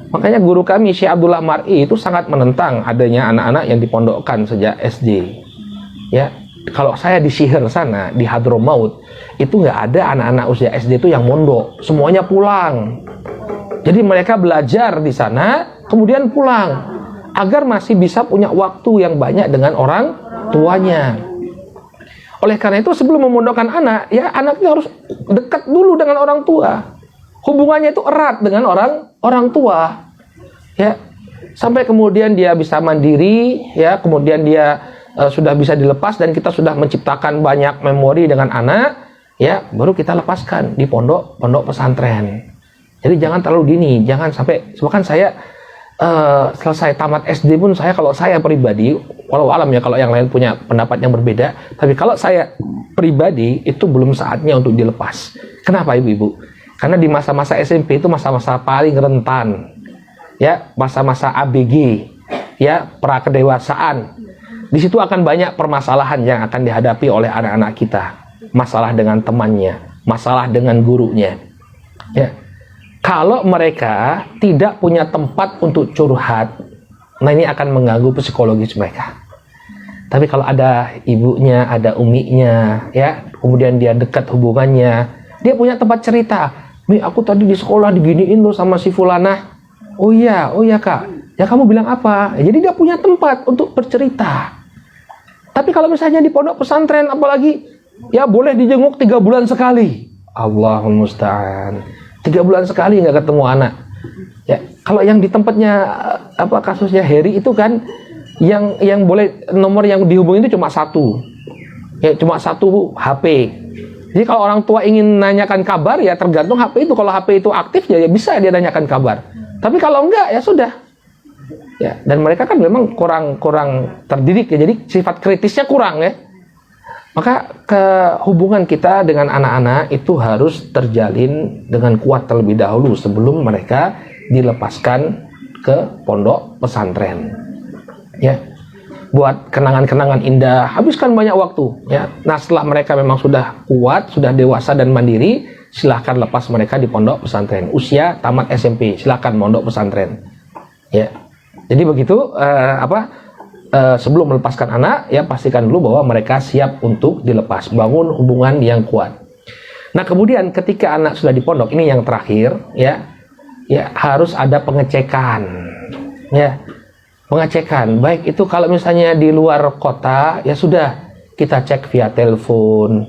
Makanya guru kami, Syekh Abdullah Mar'i itu sangat menentang adanya anak-anak yang dipondokkan sejak SD. Ya, kalau saya di Sihir sana, di Hadramaut, itu nggak ada anak-anak usia SD itu yang mondok. Semuanya pulang. Jadi mereka belajar di sana, kemudian pulang, agar masih bisa punya waktu yang banyak dengan orang tuanya. Oleh karena itu sebelum memondokkan anak, ya anaknya harus dekat dulu dengan orang tua. Hubungannya itu erat dengan orang tua. Ya, sampai kemudian dia bisa mandiri, ya, kemudian dia sudah bisa dilepas dan kita sudah menciptakan banyak memori dengan anak, ya, baru kita lepaskan di pondok pesantren. Jadi jangan terlalu dini, jangan sampai, bahkan saya selesai tamat SD pun kalau saya pribadi, walau alam ya kalau yang lain punya pendapat yang berbeda, tapi kalau saya pribadi itu belum saatnya untuk dilepas. Kenapa ibu-ibu? Karena di masa-masa SMP itu masa-masa paling rentan, ya, masa-masa ABG, ya, prakedewasaan. Di situ akan banyak permasalahan yang akan dihadapi oleh anak-anak kita, masalah dengan temannya, masalah dengan gurunya, ya. Kalau mereka tidak punya tempat untuk curhat, nah ini akan mengganggu psikologis mereka. Tapi kalau ada ibunya, ada uminya, ya, kemudian dia dekat hubungannya, dia punya tempat cerita. Mi, aku tadi di sekolah diginiin loh sama si Fulanah. Oh iya kak. Ya kamu bilang apa? Ya, jadi dia punya tempat untuk bercerita. Tapi kalau misalnya di pondok pesantren, apalagi, ya boleh dijenguk 3 bulan sekali. Allahumma musta'an. 3 bulan sekali nggak ketemu anak. Ya, kalau yang di tempatnya kasusnya Heri itu kan yang boleh nomor yang dihubungi itu cuma 1. Ya, cuma 1 HP. Jadi kalau orang tua ingin nanyakan kabar, ya tergantung HP itu. Kalau HP itu aktif, ya bisa dia nanyakan kabar. Tapi kalau enggak, ya sudah. Ya, dan mereka kan memang kurang terdidik ya. Jadi sifat kritisnya kurang ya. Maka hubungan kita dengan anak-anak itu harus terjalin dengan kuat terlebih dahulu sebelum mereka dilepaskan ke pondok pesantren. Ya, buat kenangan-kenangan indah, habiskan banyak waktu. Ya, nah setelah mereka memang sudah kuat, sudah dewasa dan mandiri, silahkan lepas mereka di pondok pesantren. Usia tamat SMP, silahkan mondok pesantren. Ya, jadi begitu sebelum melepaskan anak, ya pastikan dulu bahwa mereka siap untuk dilepas, bangun hubungan yang kuat. Nah kemudian ketika anak sudah di pondok, ini yang terakhir, ya harus ada pengecekan, ya pengecekan. Baik itu kalau misalnya di luar kota, ya sudah kita cek via telepon,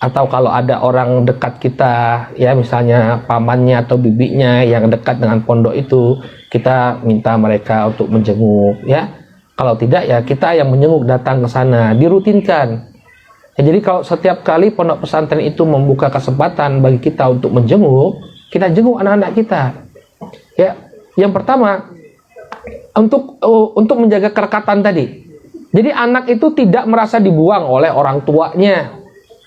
atau kalau ada orang dekat kita, ya misalnya pamannya atau bibinya yang dekat dengan pondok itu, kita minta mereka untuk menjenguk, ya. Kalau tidak, ya kita yang menjenguk datang ke sana, dirutinkan. Ya, jadi kalau setiap kali pondok pesantren itu membuka kesempatan bagi kita untuk menjenguk, kita jenguk anak-anak kita. Ya, yang pertama untuk menjaga kerekatan tadi. Jadi anak itu tidak merasa dibuang oleh orang tuanya,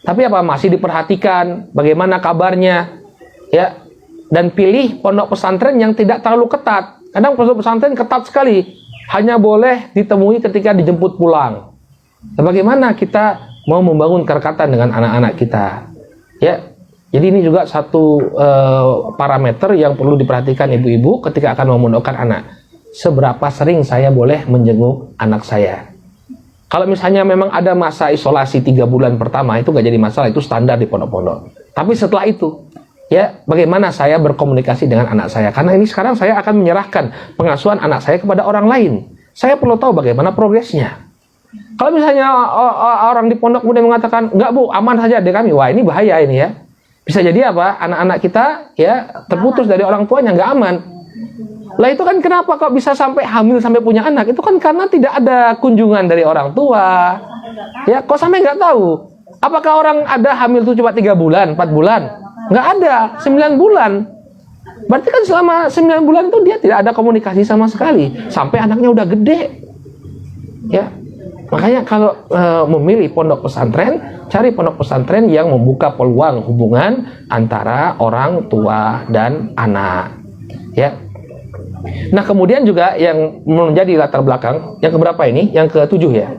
tapi masih diperhatikan, bagaimana kabarnya, ya. Dan pilih pondok pesantren yang tidak terlalu ketat. Kadang pondok pesantren ketat sekali. Hanya boleh ditemui ketika dijemput pulang. Bagaimana kita mau membangun kerekatan dengan anak-anak kita? Ya, jadi ini juga satu parameter yang perlu diperhatikan ibu-ibu ketika akan memondokkan anak. Seberapa sering saya boleh menjenguk anak saya? Kalau misalnya memang ada masa isolasi 3 bulan pertama, itu nggak jadi masalah, itu standar di pondok-pondok. Tapi setelah itu, ya, bagaimana saya berkomunikasi dengan anak saya? Karena ini sekarang saya akan menyerahkan pengasuhan anak saya kepada orang lain. Saya perlu tahu bagaimana progresnya. Kalau misalnya orang di pondok kemudian mengatakan, enggak bu, aman saja adik kami. Wah, ini bahaya ini ya. Bisa jadi anak-anak kita ya terputus dari orang tuanya, nggak aman. Lah itu kan kenapa kok bisa sampai hamil sampai punya anak? Itu kan karena tidak ada kunjungan dari orang tua. Ya, kok sampai nggak tahu? Apakah orang ada hamil itu cuma 3 bulan, 4 bulan? Nggak ada, 9 bulan. Berarti kan selama 9 bulan itu dia tidak ada komunikasi sama sekali. Sampai anaknya udah gede. Ya. Makanya kalau memilih pondok pesantren, cari pondok pesantren yang membuka peluang hubungan antara orang tua dan anak. Ya. Nah, kemudian juga yang menjadi latar belakang yang keberapa ini? Yang ketujuh ya.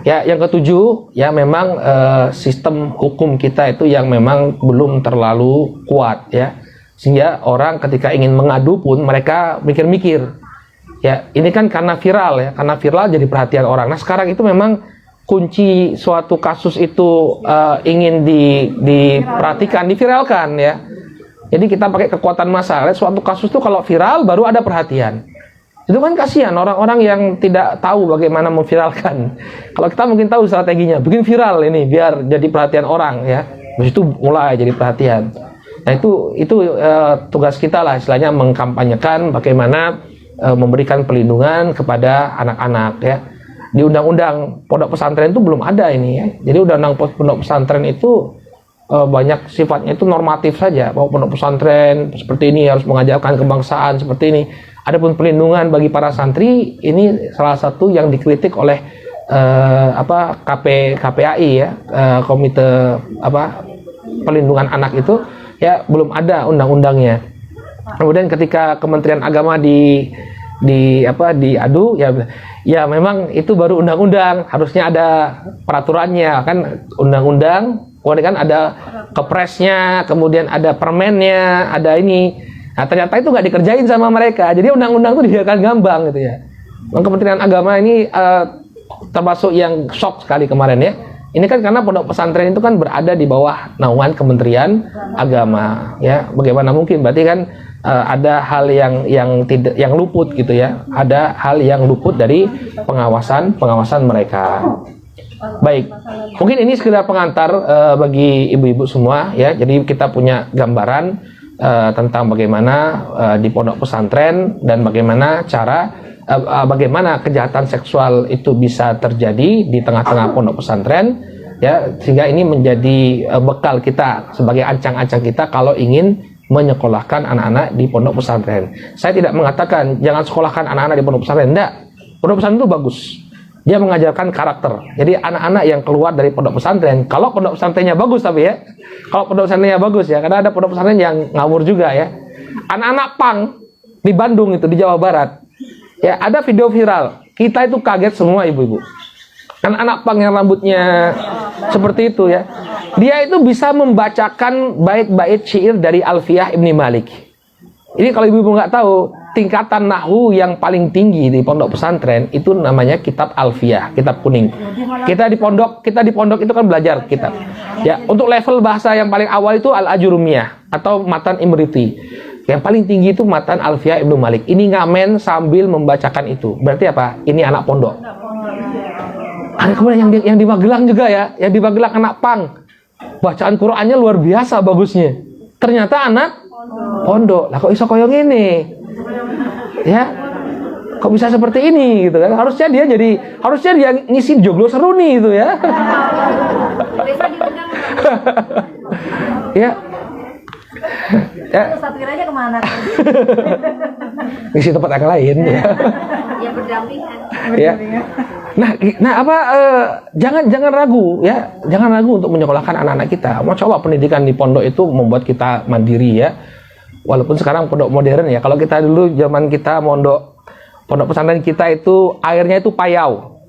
Ya, yang ketujuh ya memang sistem hukum kita itu yang memang belum terlalu kuat ya. Sehingga orang ketika ingin mengadu pun mereka mikir-mikir. Ya, ini kan karena viral ya, karena viral jadi perhatian orang. Nah, sekarang itu memang kunci suatu kasus itu ingin diperhatikan, diviralkan ya. Jadi kita pakai kekuatan massa. Suatu kasus itu kalau viral baru ada perhatian. Itu kan kasihan orang-orang yang tidak tahu bagaimana memviralkan. Kalau kita mungkin tahu strateginya, bikin viral ini biar jadi perhatian orang ya. Terus itu mulai jadi perhatian. Nah, itu tugas kita lah istilahnya mengkampanyekan bagaimana memberikan perlindungan kepada anak-anak ya. Di undang-undang pondok pesantren itu belum ada ini ya. Jadi undang-undang pondok pesantren itu banyak sifatnya itu normatif saja, bahwa pondok pesantren seperti ini harus mengajarkan kebangsaan seperti ini. Adapun perlindungan bagi para santri ini salah satu yang dikritik oleh KPAI ya, Komite Perlindungan Anak itu ya belum ada undang-undangnya. Kemudian ketika Kementerian Agama diadu ya memang itu baru undang-undang, harusnya ada peraturannya kan, undang-undang kemudian kan ada kepresnya, kemudian ada permennya, ada ini. Nah, ternyata itu nggak dikerjain sama mereka. Jadi undang-undang itu dibiarkan ngambang gitu ya. Kementerian Agama ini termasuk yang shock sekali kemarin ya. Ini kan karena pondok pesantren itu kan berada di bawah naungan Kementerian Agama ya. Bagaimana mungkin? Berarti kan ada hal yang luput gitu ya. Ada hal yang luput dari pengawasan mereka. Baik, mungkin ini sekedar pengantar bagi ibu-ibu semua ya. Jadi kita punya gambaran tentang bagaimana di pondok pesantren dan bagaimana bagaimana kejahatan seksual itu bisa terjadi di tengah-tengah pondok pesantren ya, sehingga ini menjadi bekal kita sebagai ancang-ancang kita kalau ingin menyekolahkan anak-anak di pondok pesantren. Saya tidak mengatakan jangan sekolahkan anak-anak di pondok pesantren, enggak. Pondok pesantren itu bagus. Dia mengajarkan karakter. Jadi anak-anak yang keluar dari pondok pesantren, kalau pondok pesantrennya bagus tapi ya, kalau pondok pesantrennya bagus ya, karena ada pondok pesantren yang ngawur juga ya. Anak-anak pang di Bandung itu, di Jawa Barat, ya ada video viral. Kita itu kaget semua ibu-ibu. Anak-anak pang yang rambutnya seperti itu ya, dia itu bisa membacakan bait-bait syair dari Alfiyah Ibni Malik. Ini kalau ibu-ibu nggak tahu, tingkatan nahwu yang paling tinggi di pondok pesantren itu namanya kitab Alfiyah, kitab kuning. Kita di pondok itu kan belajar kitab. Ya, untuk level bahasa yang paling awal itu Al-Ajurumiyah atau Matan Imriti. Yang paling tinggi itu Matan Alfiyah Ibnu Malik. Ini ngamen sambil membacakan itu. Berarti apa? Ini anak pondok. Kemudian yang di Magelang juga ya, yang di Magelang anak pang. Bacaan Qur'annya luar biasa bagusnya. Ternyata anak pondok. Lah kok iso koyo ngene? Ya. Kok bisa seperti ini gitu kan? Harusnya dia ngisi joglo seru nih gitu ya. Ya. Ya. Satu aja kemana? Ngisi tempat yang lain ya. Ya berdampingan. Ya. Jangan ragu ya, jangan ragu untuk menyekolahkan anak-anak kita. Masya Allah pendidikan di pondok itu membuat kita mandiri ya. Walaupun sekarang pondok modern ya. Kalau kita dulu zaman kita pondok pesantren kita itu airnya itu payau.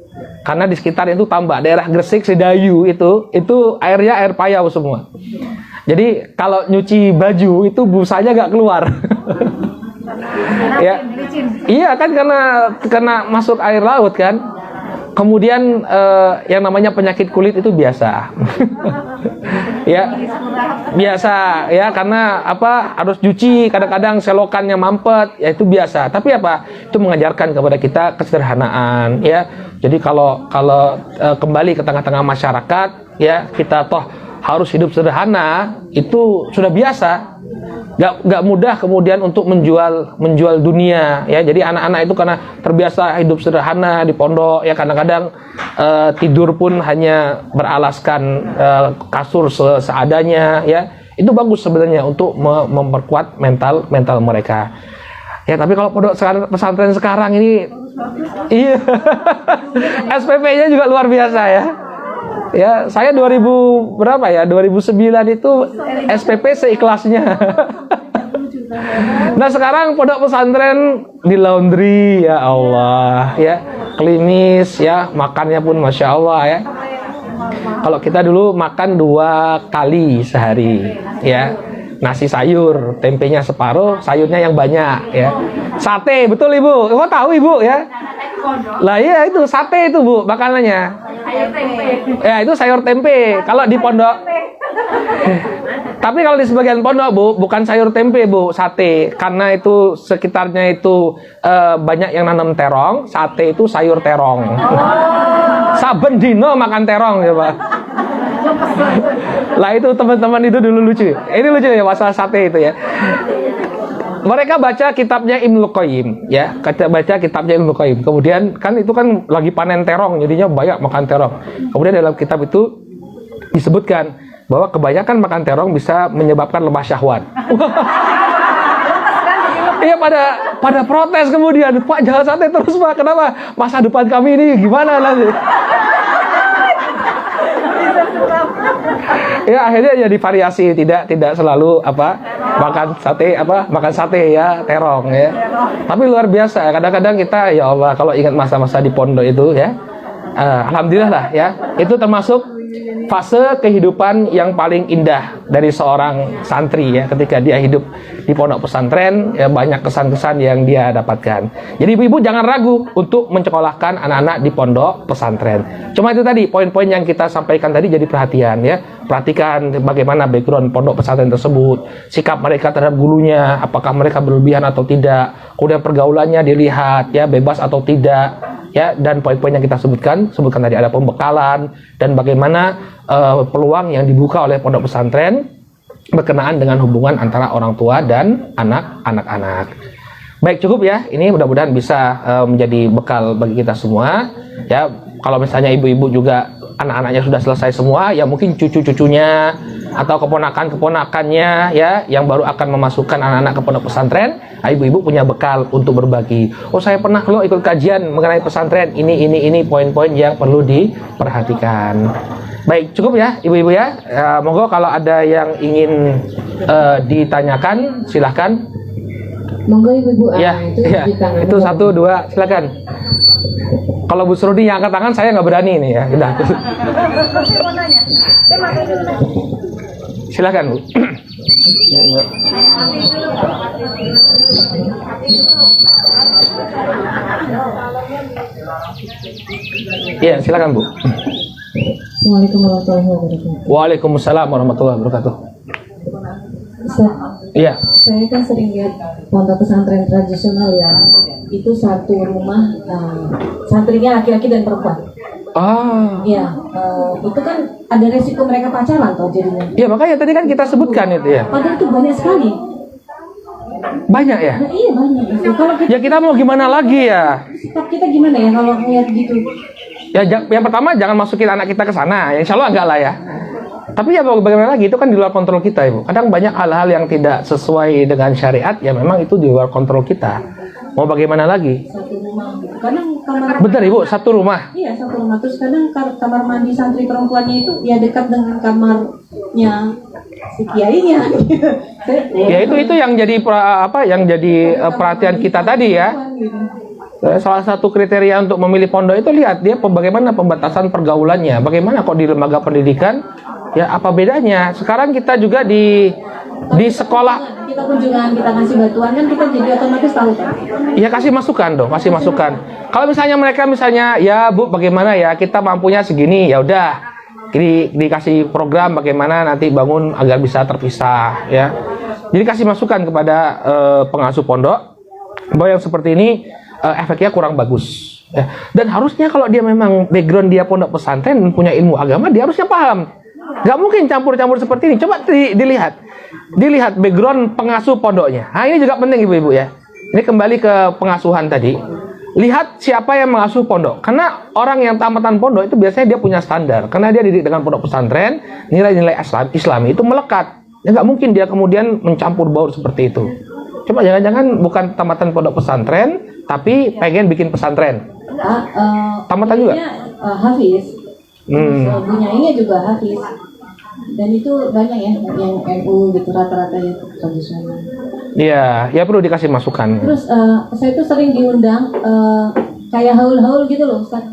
Karena di sekitar itu tambak, daerah Gresik, Sedayu itu airnya air payau semua. Jadi kalau nyuci baju itu busanya nggak keluar. Ya. Iya kan karena masuk air laut kan. Kemudian yang namanya penyakit kulit itu biasa. Ya. Biasa ya, karena harus cuci, kadang-kadang selokannya mampet, ya itu biasa. Tapi itu mengajarkan kepada kita kesederhanaan ya. Jadi kalau kembali ke tengah-tengah masyarakat ya, kita toh harus hidup sederhana, itu sudah biasa. Gak mudah kemudian untuk menjual dunia ya. Jadi anak-anak itu karena terbiasa hidup sederhana di pondok ya, kadang-kadang tidur pun hanya beralaskan kasur seadanya ya. Itu bagus sebenarnya untuk memperkuat mental mereka. Ya, tapi kalau pondok pesantren sekarang ini Iya. SPP-nya juga luar biasa ya. Ya, saya 2000 berapa ya? 2009 itu SPP seikhlasnya. Nah, sekarang pondok pesantren di laundry, ya Allah, ya. Klinis ya, makannya pun Masya Allah ya. Kalau kita dulu makan 2 kali sehari ya. Nasi sayur, tempenya separuh, sayurnya yang banyak ya. Sate, betul Ibu? Kamu tahu Ibu ya? Lah iya itu sate itu Bu makanannya. Ya itu sayur tempe. Kalau di pondok. Tapi kalau di sebagian pondok Bu, bukan sayur tempe Bu, sate. Karena itu sekitarnya itu banyak yang nanam terong, sate itu sayur terong. Saben dino makan terong ya Pak. Lah itu teman-teman itu dulu lucu. Ini lucu ya masalah sate itu ya. Mereka baca kitabnya Ibnu Qayyim ya, baca kitabnya Ibnu Qayyim. Kemudian kan itu kan lagi panen terong, jadinya banyak makan terong. Kemudian dalam kitab itu disebutkan bahwa kebanyakan makan terong bisa menyebabkan lemah syahwat. Iya pada protes kemudian, Pak jangan sate terus Pak, kenapa? Masa depan kami ini gimana nanti? Ya akhirnya jadi variasi, tidak selalu makan sate ya terong ya. Tapi luar biasa kadang-kadang kita ya Allah kalau ingat masa-masa di pondok itu ya, alhamdulillah lah ya, itu termasuk fase kehidupan yang paling indah dari seorang santri ya, ketika dia hidup di pondok pesantren ya, banyak kesan-kesan yang dia dapatkan. Jadi ibu-ibu jangan ragu untuk mencekolahkan anak-anak di pondok pesantren. Cuma itu tadi poin-poin yang kita sampaikan tadi, jadi perhatian ya, perhatikan bagaimana background pondok pesantren tersebut, sikap mereka terhadap gurunya, apakah mereka berlebihan atau tidak, kemudian pergaulannya dilihat ya, bebas atau tidak ya, dan poin-poin yang kita sebutkan tadi, ada pembekalan dan bagaimana peluang yang dibuka oleh pondok pesantren berkenaan dengan hubungan antara orang tua dan anak-anak. Baik, cukup ya. Ini mudah-mudahan bisa menjadi bekal bagi kita semua. Ya, kalau misalnya ibu-ibu juga anak-anaknya sudah selesai semua, ya mungkin cucu-cucunya atau keponakan-keponakannya ya yang baru akan memasukkan anak-anak ke pondok pesantren, ibu-ibu punya bekal untuk berbagi. Oh, saya pernah loh ikut kajian mengenai pesantren. Ini poin-poin yang perlu diperhatikan. Baik, cukup ya ibu-ibu ya. Monggo kalau ada yang ingin ditanyakan silahkan. Monggo ibu-ibu. Ya, itu 1, 2 silakan. Kalau Bu Surudi yang angkat tangan saya nggak berani nih ya. Udah. Silakan Bu. Iya, silakan Bu. Assalamualaikum warahmatullahi wabarakatuh. Waalaikumsalam warahmatullahi wabarakatuh. Ustaz, Iya. saya kan sering lihat pondok pesantren tradisional ya. Itu satu rumah, santrinya laki-laki dan perempuan. Iya, itu kan ada resiko mereka pacaran toh jadinya. Iya, makanya tadi kan kita sebutkan itu ya. Padahal itu banyak sekali. Banyak ya? Nah, iya banyak. Kalau kita, Ya kita mau gimana lagi ya? sikap kita gimana ya kalau ngeliat gitu? Ya yang pertama jangan masukin anak kita ke sana. Ya, insya Allah enggak lah ya. Tapi ya bagaimana lagi, itu kan di luar kontrol kita Ibu. Kadang banyak hal-hal yang tidak sesuai dengan syariat, ya memang itu di luar kontrol kita. Mau bagaimana lagi? Satu rumah gitu. Kadang kamar. Benar Ibu, satu rumah. Iya, satu rumah. Terus kadang kamar mandi santri perempuannya itu ya dekat dengan kamarnya si kiainya. Ya itu yang jadi perhatian kita tadi ya. Salah satu kriteria untuk memilih pondok itu lihat dia bagaimana pembatasan pergaulannya, bagaimana kok di lembaga pendidikan, ya apa bedanya. Sekarang kita juga di sekolah kita kunjungan, kita kasih bantuan kan kita jadi otomatis tahu kan. ya kasih masukan dong, kasih masukan. Kalau misalnya mereka ya Bu bagaimana ya kita mampunya segini, ya udah dikasih program bagaimana nanti bangun agar bisa terpisah ya. Jadi kasih masukan kepada pengasuh pondok bahwa yang seperti ini efeknya kurang bagus ya. Dan harusnya kalau dia memang background dia pondok pesantren dan punya ilmu agama, dia harusnya paham. Gak mungkin campur-campur seperti ini. Coba dilihat background pengasuh pondoknya. Nah ini juga penting ibu-ibu ya. Ini kembali ke pengasuhan tadi. Lihat siapa yang mengasuh pondok. Karena orang yang tamatan pondok itu biasanya dia punya standar. Karena dia didik dengan pondok pesantren, nilai-nilai Islami itu melekat. Ya nggak mungkin dia kemudian mencampur baur seperti itu. Coba jangan-jangan bukan tamatan pondok pesantren, tapi pengen bikin pesantren. Tamatan juga? Hafiz. Bunyainnya juga Hafiz. Dan itu banyak ya yang NU gitu rata-rata ya tradisional. Iya, ya perlu dikasih masukan. Terus saya tuh sering diundang kayak haul-haul gitu loh, Ustaz.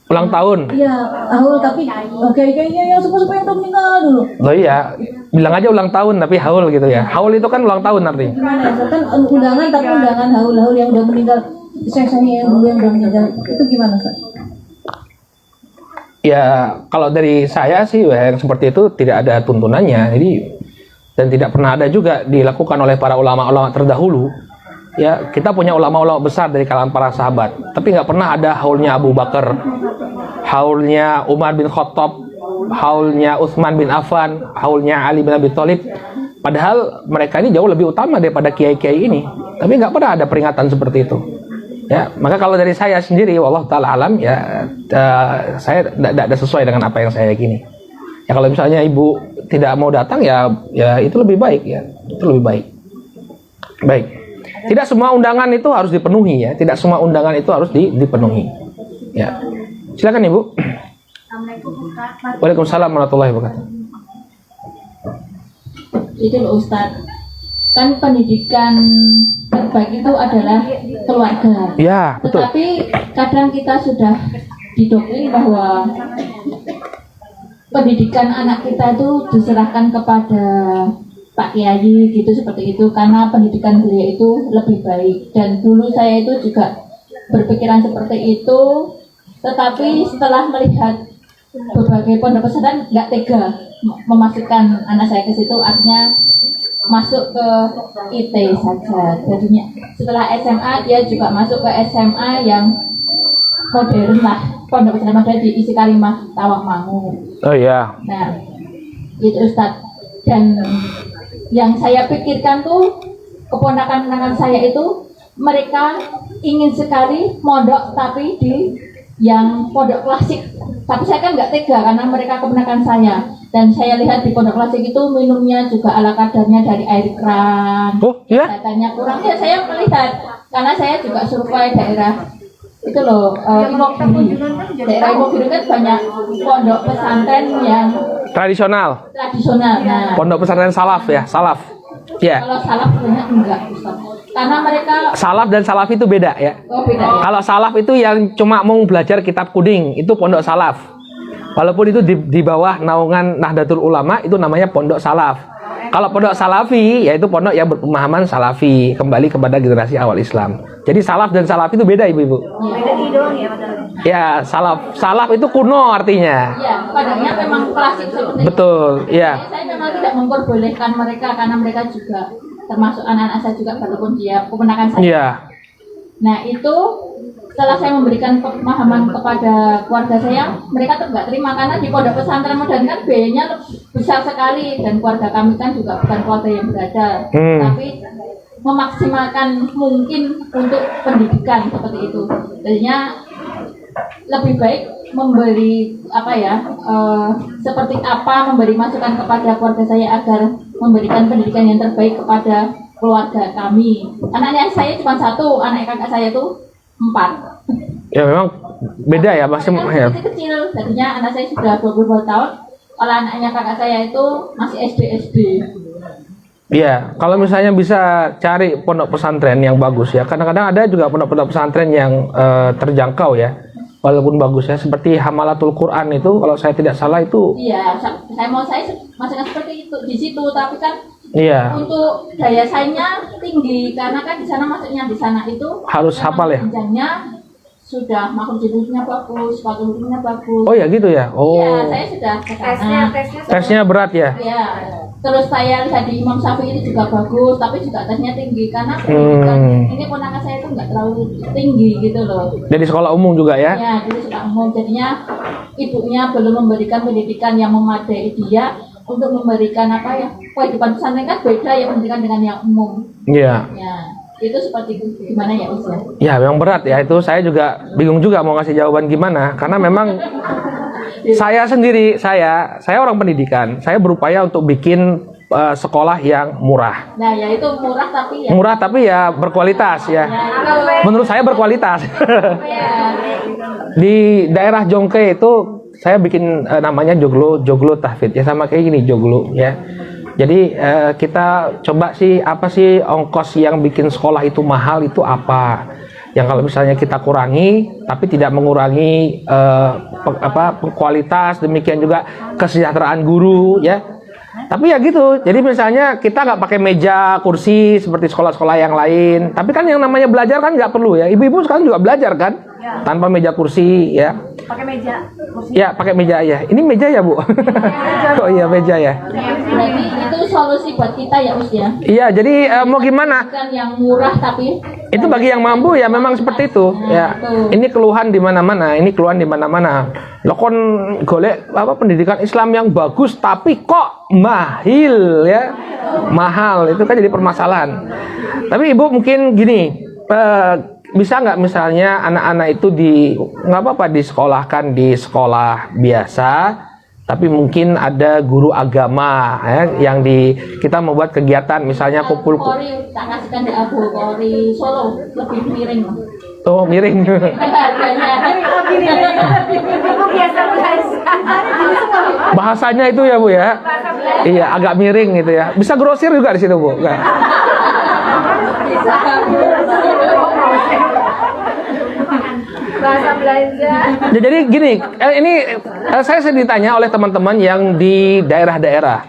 Ulang tahun. Iya, haul tapi kayaknya yang sepupu yang udah meninggal dulu. Oh iya, bilang aja ulang tahun tapi haul gitu ya. Haul itu kan ulang tahun artinya. Gimana ya? Kan undangan tapi undangan haul-haul yang udah meninggal. Saya yang dulu yang udah meninggal itu gimana, Ustaz? Ya, kalau dari saya sih yang seperti itu tidak ada tuntunannya. Jadi dan tidak pernah ada juga dilakukan oleh para ulama-ulama terdahulu. Ya, kita punya ulama-ulama besar dari kalangan para sahabat, tapi nggak pernah ada haulnya Abu Bakar, haulnya Umar bin Khattab, haulnya Utsman bin Affan, haulnya Ali bin Abi Thalib. Padahal mereka ini jauh lebih utama daripada kiai-kiai ini, tapi nggak pernah ada peringatan seperti itu. Ya, maka kalau dari saya sendiri, wallahu taala alam, ya saya tidak sesuai dengan apa yang saya yakini. Ya kalau misalnya ibu tidak mau datang, ya itu lebih baik ya, itu lebih baik. Baik. Tidak semua undangan itu harus dipenuhi ya, tidak semua undangan itu harus dipenuhi. Ya, silakan ibu. Assalamualaikum Ustaz. Waalaikumsalam warahmatullahi wabarakatuh. Itu loh Ustaz, kan pendidikan terbaik itu adalah keluarga. Ya, betul. Tetapi kadang kita sudah didoktrin bahwa pendidikan anak kita itu diserahkan kepada Pak Kiai gitu seperti itu karena pendidikan beliau itu lebih baik. Dan dulu saya itu juga berpikiran seperti itu, tetapi setelah melihat berbagai pondok pesantren nggak tega memasukkan anak saya ke situ, artinya masuk ke IT saja. Jadinya setelah SMA dia juga masuk ke SMA yang modern lah, pondok pesantren modern di Isi Kalimah Tawangmangu. Oh iya. Nah, itu Ustadz. Dan yang saya pikirkan tuh keponakan-keponakan saya itu mereka ingin sekali mondok tapi di yang pondok klasik. Tapi saya kan nggak tega karena mereka keponakan saya. Dan saya lihat di pondok klasik itu minumnya juga ala kadarnya dari air keran. Oh iya? Katanya kurang. Ya saya melihat karena saya juga survei daerah itu loh, Imogiri. Daerah Imogiri kan banyak pondok pesantren yang Tradisional. Nah, Pondok pesantren salaf ya, salaf. Ya. kalau salaf sebenarnya enggak, Ustaz. Karena mereka Salaf dan salafi itu beda ya. beda ya. Kalau salaf itu yang cuma mau belajar kitab kuning, itu pondok salaf. Walaupun itu di bawah naungan Nahdlatul Ulama, itu namanya pondok salaf. Kalau pondok salafi, yaitu pondok yang berpemahaman salafi, kembali kepada generasi awal Islam. Jadi salaf dan salafi itu beda ibu-ibu. Beda di doang ya padahal. Ya, salaf itu kuno artinya. Ya, padahal memang klasik seperti Betul, ya. Saya memang tidak memperbolehkan mereka karena mereka juga termasuk anak-anak saya juga walaupun dia keponakan saya. Iya. Nah, itu setelah saya memberikan pemahaman kepada keluarga saya, mereka tuh nggak terima karena di pondok pesantren modern kan biayanya besar sekali dan keluarga kami kan juga bukan keluarga yang berada, tapi memaksimalkan mungkin untuk pendidikan seperti itu. Jadinya lebih baik memberi seperti apa memberi masukan kepada keluarga saya agar memberikan pendidikan yang terbaik kepada keluarga kami. Anaknya saya cuma satu, anak kakak saya tuh 4. Ya memang beda ya masih ya. Kecil, jadinya anak saya sudah 22 tahun. Kalau anaknya kakak saya itu masih SD. Iya, kalau misalnya bisa cari pondok pesantren yang bagus ya. Kadang-kadang ada juga pondok-pondok pesantren yang terjangkau ya. Walaupun bagus ya, seperti Hamalatul Quran itu kalau saya tidak salah itu. Iya, saya masukkan seperti itu di situ, tapi kan iya. Untuk daya saingnya tinggi karena kan di sana masuknya di sana itu harus hafal ya. Jenjangnya sudah makhluk hidupnya bagus, makhluk hidupnya bagus. Oh ya gitu ya. Oh. Iya, saya sudah ke sana. Tesnya berat ya. Iya. Terus saya lihat di Imam Syafi'i itu juga bagus, tapi juga tesnya tinggi karena pendidikan ini ponakan saya itu nggak terlalu tinggi gitu loh. Jadi sekolah umum juga ya? Iya, jadi sekolah umum. Jadinya ibunya belum memberikan pendidikan yang memadai dia untuk memberikan kehidupan pesantren kan beda ya pendidikan dengan yang umum. Iya. Ya, itu seperti gimana ya usia? Ya, memang berat ya itu. Saya juga bingung juga mau ngasih jawaban gimana karena memang saya sendiri, saya orang pendidikan. Saya berupaya untuk bikin sekolah yang murah. Nah, ya itu murah tapi ya. Murah tapi ya berkualitas ya. Menurut saya berkualitas. Di daerah Jongke itu saya bikin namanya joglo tahfidz ya, sama kayak gini joglo ya. Jadi kita coba sih apa sih ongkos yang bikin sekolah itu mahal itu apa? Yang kalau misalnya kita kurangi tapi tidak mengurangi kualitas, demikian juga kesejahteraan guru ya. Tapi ya gitu, jadi misalnya kita nggak pakai meja, kursi seperti sekolah-sekolah yang lain. Tapi kan yang namanya belajar kan nggak perlu ya. Ibu-ibu sekarang juga belajar kan, Ya. tanpa meja kursi ya. Pakai meja kursi. Ya pakai meja ya. Ini meja ya Bu? Oh iya meja ya. Berarti itu solusi buat kita ya Us ya. Iya, jadi mau gimana? Bukan yang murah tapi Itu bagi yang mampu ya memang seperti itu ya. Ini keluhan di mana-mana, ini keluhan di mana-mana. Lo kon golek apa pendidikan Islam yang bagus tapi kok mahal ya. Mahal itu kan jadi permasalahan. Tapi Ibu mungkin gini, bisa nggak misalnya anak-anak itu nggak apa-apa disekolahkan di sekolah biasa, tapi mungkin ada guru agama ya, yang kita membuat kegiatan misalnya kumpul. Kori tak kasihkan di Abu Kori Solo lebih miring. Oh miring. Harganya. Ibu biasa belajar. Bahasanya itu ya Bu ya. Iya agak miring gitu ya. Bisa grosir juga di situ Bu. Nggak? Bahasa belanja. Ya, jadi gini, ini saya ditanya oleh teman-teman yang di daerah-daerah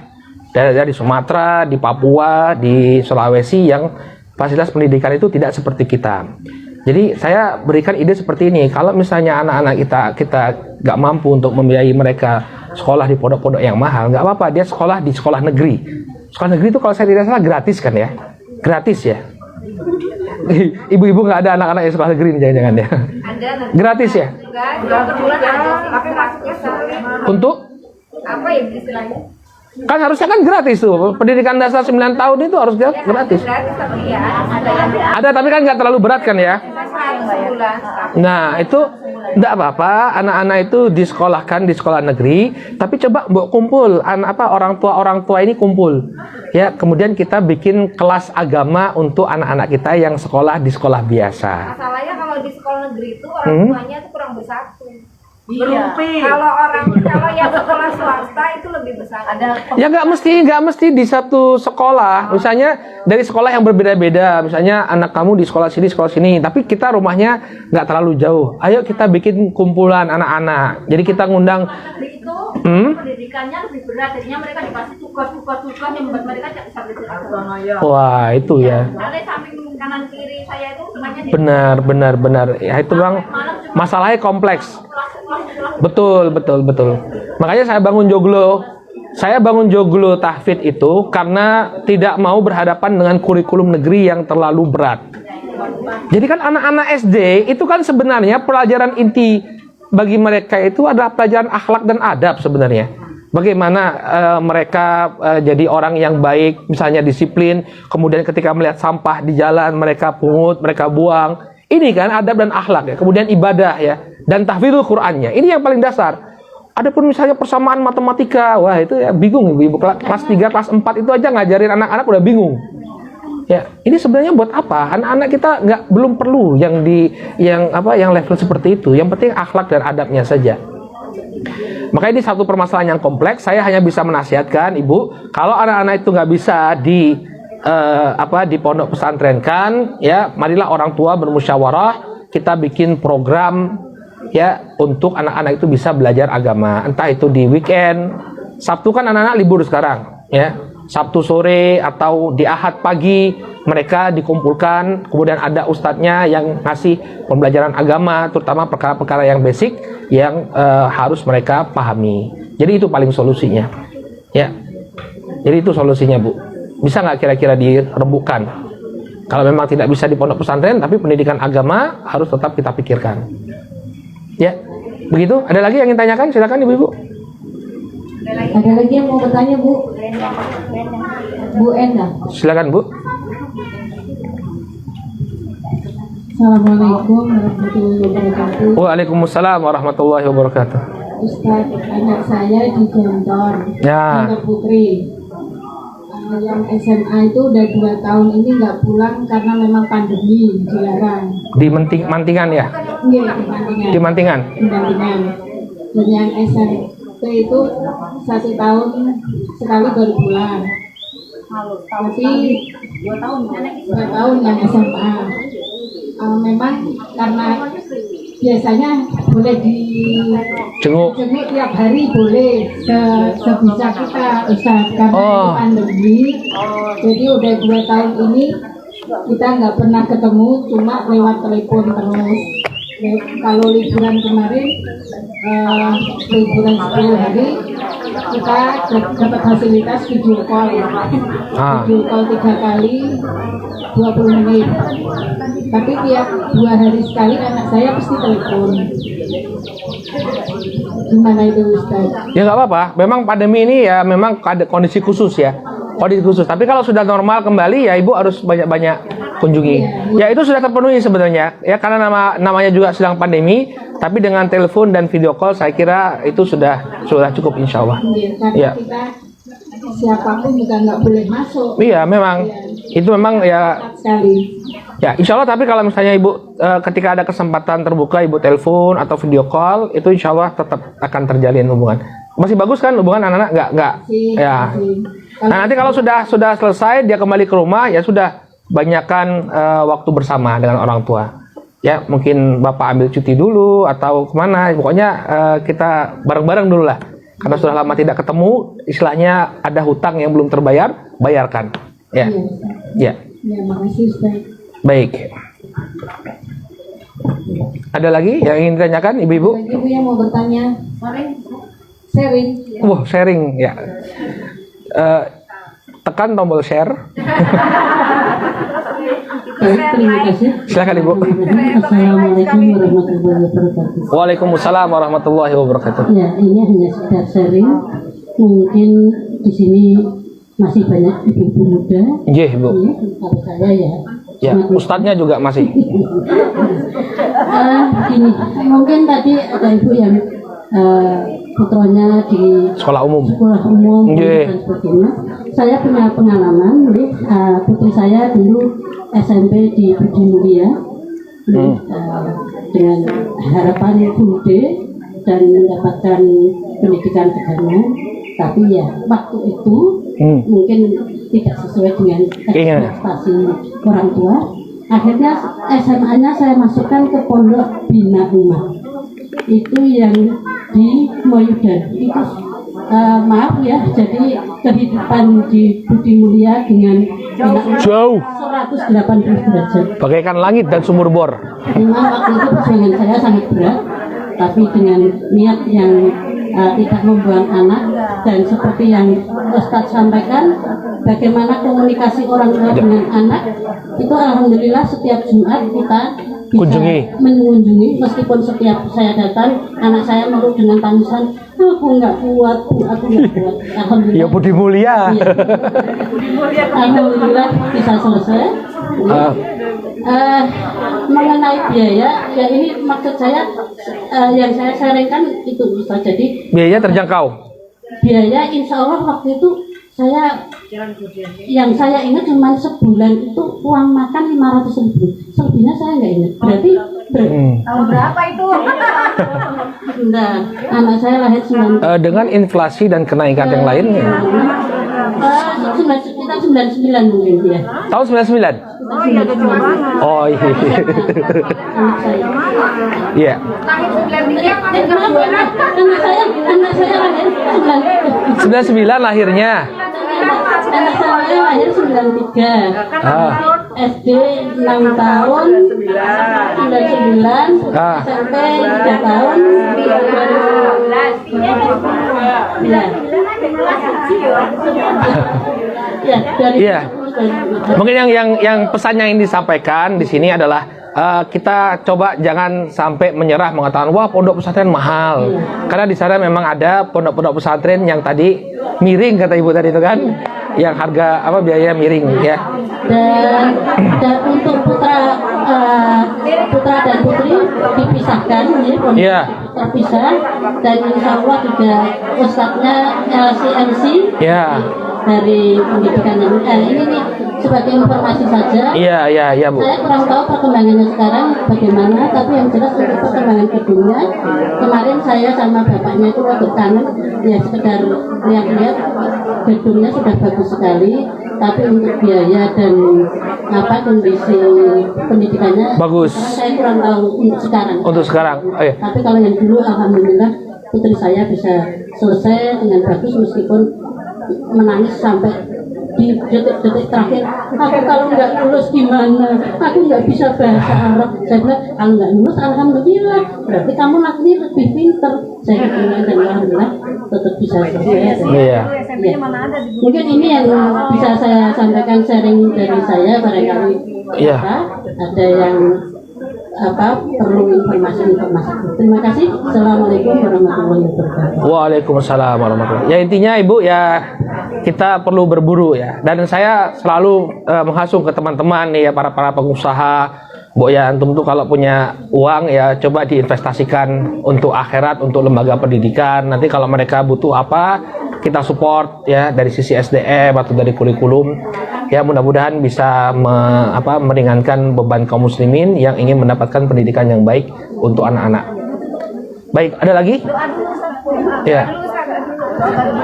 di Sumatera, di Papua, di Sulawesi yang fasilitas pendidikan itu tidak seperti kita. Jadi saya berikan ide seperti ini, kalau misalnya anak-anak kita nggak mampu untuk membiayai mereka sekolah di pondok-pondok yang mahal, nggak apa-apa, dia sekolah di sekolah negeri. Sekolah negeri itu kalau saya tidak salah gratis kan ya? Gratis ya? Ibu-ibu nggak ada anak-anak yang sekolah negeri nih jangan-jangan ya? Ada nanti. Gratis ya? Enggak, 2 bulan ada sih. Tapi masuknya sekali. Untuk? Apa ya istilahnya? Kan harusnya kan gratis tuh. Pendidikan dasar 9 tahun itu harus gratis. Gratis tapi ya ada yang Ada tapi kan nggak terlalu berat kan ya? sebulan. Nah itu enggak apa-apa, anak-anak itu disekolahkan di sekolah negeri, tapi coba mbok kumpul, orang tua ini kumpul. Ya, kemudian kita bikin kelas agama untuk anak-anak kita yang sekolah di sekolah biasa. Masalahnya kalau di sekolah negeri itu orang tuanya itu kurang bersatu. Kalau yang sekolah swasta itu lebih besar. Ya nggak mesti di satu sekolah. Misalnya dari sekolah yang berbeda-beda. Misalnya anak kamu di sekolah sini, tapi kita rumahnya nggak terlalu jauh. Ayo kita bikin kumpulan anak-anak. Jadi kita ngundang. Itu pendidikannya lebih berat, jadinya mereka dikasih tugas yang membuat mereka tidak bisa belajar. Wah itu ya. Karena samping kanan kiri saya itu semuanya Benar. Ya itu bang. Masalahnya kompleks. Betul. Makanya saya bangun joglo. Saya bangun joglo tahfidz itu karena tidak mau berhadapan dengan kurikulum negeri yang terlalu berat. Jadi kan anak-anak SD itu kan sebenarnya pelajaran inti bagi mereka itu adalah pelajaran akhlak dan adab sebenarnya. Bagaimana mereka jadi orang yang baik, misalnya disiplin, kemudian ketika melihat sampah di jalan mereka pungut, mereka buang. Ini kan adab dan akhlak ya. Kemudian ibadah ya, dan tahfidzul Qur'annya. Ini yang paling dasar. Adapun misalnya persamaan matematika, wah itu ya bingung ibu-ibu kelas 3, kelas 4 itu aja ngajarin anak-anak udah bingung. Ya, ini sebenarnya buat apa? Anak-anak kita belum perlu yang level seperti itu. Yang penting akhlak dan adabnya saja. Makanya ini satu permasalahan yang kompleks. Saya hanya bisa menasihatkan ibu, kalau anak-anak itu nggak bisa di pondok pesantren kan, ya marilah orang tua bermusyawarah, kita bikin program ya untuk anak-anak itu bisa belajar agama. Entah itu di weekend, Sabtu kan anak-anak libur sekarang, ya Sabtu sore atau di Ahad pagi mereka dikumpulkan, kemudian ada ustadznya yang ngasih pembelajaran agama, terutama perkara-perkara yang basic yang harus mereka pahami. Jadi itu paling solusinya, ya. Jadi itu solusinya Bu. Bisa nggak kira-kira dirembukan? Kalau memang tidak bisa di pondok pesantren, tapi pendidikan agama harus tetap kita pikirkan. Ya, begitu. Ada lagi yang ingin tanyakan? Silakan ibu-ibu. Ada lagi yang mau bertanya Bu? Bu Enda. Silakan Bu. Assalamualaikum warahmatullahi wabarakatuh. Waalaikumsalam warahmatullahi wabarakatuh. Ustaz, anak saya di Gontor, Ya. Gontor Putri. Yang SMA itu udah 2 tahun ini nggak pulang karena memang pandemi, dilarang. Di Mantingan ya? Iya, di Mantingan. Di Mantingan. Di Mantingan. Dan yang SMP itu 1 tahun sekali baru pulang. Tapi 2 tahun yang SMA. Memang karena biasanya boleh Jenguk. tiap hari boleh sebisa kita Ustaz, karena pandemi. Jadi udah 2 tahun ini kita nggak pernah ketemu, cuma lewat telepon terus. Kalau liburan kemarin, liburan 10 hari, kita dapat fasilitas video call. Video call 3 kali 20 menit. Tapi tiap 2 hari sekali anak saya pasti telepon. Gimana itu Ustaz? Ya nggak apa-apa. Memang pandemi ini ya memang ada kondisi khusus ya. Kondisi khusus. Tapi kalau sudah normal kembali ya ibu harus banyak-banyak kunjungi. Ya itu sudah terpenuhi sebenarnya. Ya karena namanya juga sedang pandemi. Tapi dengan telepon dan video call saya kira itu sudah cukup insya Allah. Karena kita siapapun juga nggak boleh masuk. Iya memang. Itu memang ya. Sekali. Ya, insya Allah. Tapi kalau misalnya ibu ketika ada kesempatan terbuka ibu telepon atau video call, itu insya Allah tetap akan terjalin hubungan. Masih bagus kan hubungan anak-anak? Nggak. Ya. Nah nanti kalau sudah selesai dia kembali ke rumah ya sudah banyakkan waktu bersama dengan orang tua. Ya mungkin bapak ambil cuti dulu atau kemana. Pokoknya kita bareng-bareng dulu lah. Karena sudah lama tidak ketemu, istilahnya ada hutang yang belum terbayar, bayarkan. Ya. Ya. Ya, makasih Ustaz. Baik. Ada lagi yang ingin ditanyakan ibu-ibu? Ibu yang mau bertanya, sharing. Wah, sharing ya. Tekan tombol share. Terima kasih. Silakan ibu. Assalamualaikum warahmatullahi wabarakatuh. Waalaikumsalam warahmatullahi wabarakatuh. Ya, ini hanya sekedar sharing. Mungkin di sini masih banyak ibu-ibu muda. Iya, ibu. Ya, kalau saya ya. Ya, ustadznya juga masih. Ini mungkin tadi ada ibu yang putranya di Sekolah umum. dan sebagainya. Saya punya pengalaman, putri saya dulu SMP di Budi Mulia dengan harapan Bude dan mendapatkan pendidikan agama, tapi ya waktu itu mungkin tidak sesuai dengan ekspektasi orang tua. Akhirnya SMA-nya saya masukkan ke Pondok Bina Umat. Itu yang di Moyudan. Itu maaf ya, jadi kehidupan di Budi Mulia dengan jauh 180 derajat. Bagaikan langit dan sumur bor. Memang waktu itu perjuangan saya sangat berat, tapi dengan niat yang tidak membuang anak, dan seperti yang Ustadz sampaikan, bagaimana komunikasi orang tua dengan anak, itu alhamdulillah setiap Jumat kita bisa mengunjungi, meskipun setiap saya datang, anak saya meluk dengan tangisan, aku nggak kuat, aku nggak kuat. Alhamdulillah. Ya Budi Mulia. Ya. Alhamdulillah bisa selesai. Mengenai biaya, ya ini maksud saya yang saya sharingkan itu Ustaz. Jadi biaya terjangkau. Biaya insya Allah waktu itu yang saya ingat cuma sebulan itu uang makan 500.000. Selebihnya saya nggak ingat. Berarti Tahun berapa itu? Nah, anak saya lahir 9. Dengan inflasi dan kenaikan yang lainnya. Kita 99 mungkin ya. Tahun 99. Oh iya, udah tua banget. Oh iya. Anak saya. Iya. Tahun 93 Anak saya lahir 99 lahirnya. Anak saya lahir 93. SD 6 tahun, 99, SMP 3 tahun, 2012. Ya. Mungkin yang pesan yang ingin disampaikan di sini adalah kita coba jangan sampai menyerah mengatakan wah pondok pesantren mahal. Karena di sana memang ada pondok-pondok pesantren yang tadi miring kata ibu tadi itu kan, yang harga biaya miring ya. Dan untuk putra dan putri dipisahkan ya, terpisah, dan insya Allah juga ustadznya LCMC dari pendidikan ini nih sebagai informasi saja. Iya Bu. Saya kurang tahu perkembangannya sekarang bagaimana, tapi yang jelas untuk perkembangan gedungnya kemarin saya sama bapaknya itu waktu kangen ya sekedar lihat-lihat gedungnya sudah bagus sekali, tapi untuk biaya dan kondisi pendidikannya bagus. Saya kurang tahu untuk sekarang. Untuk sekarang. Oh, iya. Tapi kalau yang dulu alhamdulillah putri saya bisa selesai dengan bagus meskipun menangis sampai di detik-detik terakhir. Aku kalau nggak lulus gimana? Aku nggak bisa bahasa Arab. Saya bilang kalau nggak lulus alhamdulillah. Berarti kamu nanti lebih pinter. Saya bilang dan alhamdulillah tetap bisa selesai. Iya. Ya. Mungkin ini yang bisa saya sampaikan sharing dari saya barangkali. Iya. Ada yang perlu informasi. Terima kasih. Assalamualaikum warahmatullahi wabarakatuh. Waalaikumsalam warahmatullahi. Ya intinya Ibu ya kita perlu berburu ya. Dan saya selalu menghasung ke teman-teman nih ya para pengusaha. Bu ya antum tuh kalau punya uang ya coba diinvestasikan untuk akhirat, untuk lembaga pendidikan. Nanti kalau mereka butuh apa kita support ya dari sisi SDM atau dari kurikulum. Ya mudah-mudahan bisa meringankan beban kaum muslimin yang ingin mendapatkan pendidikan yang baik untuk anak-anak. Baik, ada lagi? Ya.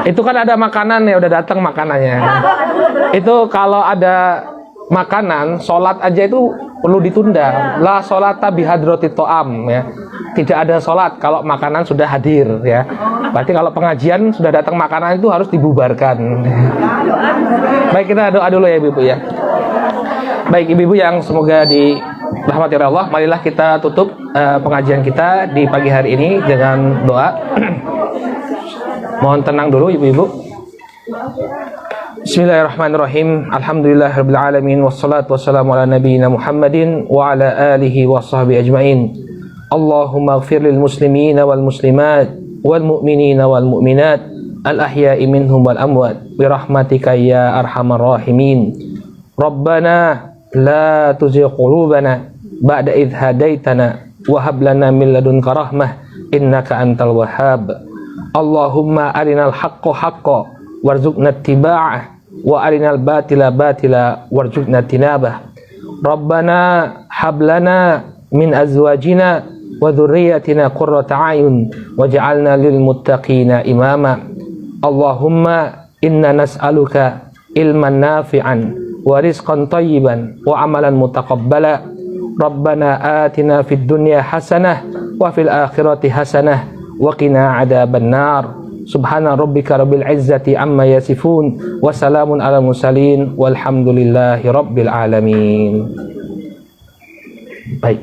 Itu kan ada makanan ya, udah datang makanannya. Itu kalau ada makanan, sholat aja itu perlu ditunda. La sholata bihadrati to'am ya. Tidak ada sholat kalau makanan sudah hadir ya. Berarti kalau pengajian sudah datang makanan itu harus dibubarkan. Baik, kita doa dulu ya Ibu ya. Baik Ibu yang semoga dirahmati Allah, marilah kita tutup pengajian kita di pagi hari ini dengan doa. Mohon tenang dulu Ibu-ibu. Bismillahirrahmanirrahim. Alhamdulillahirabbil alamin wassalatu wassalamu ala nabiyyina Muhammadin wa ala alihi washabbihi ajmain. Allahumma ighfir lil muslimina wal muslimat wal mu'minina wal mu'minat al ahya'i minhum wal amwat bi rahmatika ya arhamar rahimin. Rabbana la tuzigh qulubana ba'da idh hadaitana wa hab lana min ladunka rahmah innaka antal wahhab. Allahumma arinal haqqo haqqo warzuqna ittiba'ah wa arinal batila batila warzuqna tinabah. Rabbana hab lana min azwajina wa dhurriyyatina qurrata a'yun waj'alna lil muttaqina imama. Allahumma inna nas'aluka ilman nafi'an wa rizqan tayyiban wa amalan mutaqabbala. Rabbana atina fid dunya hasanah wa fil akhirati hasanah wa qina adzaban nar. Subhana rabbika rabbil izzati amma yasifun wa salamun alal mursalin walhamdulillahi rabbil alamin. Baik.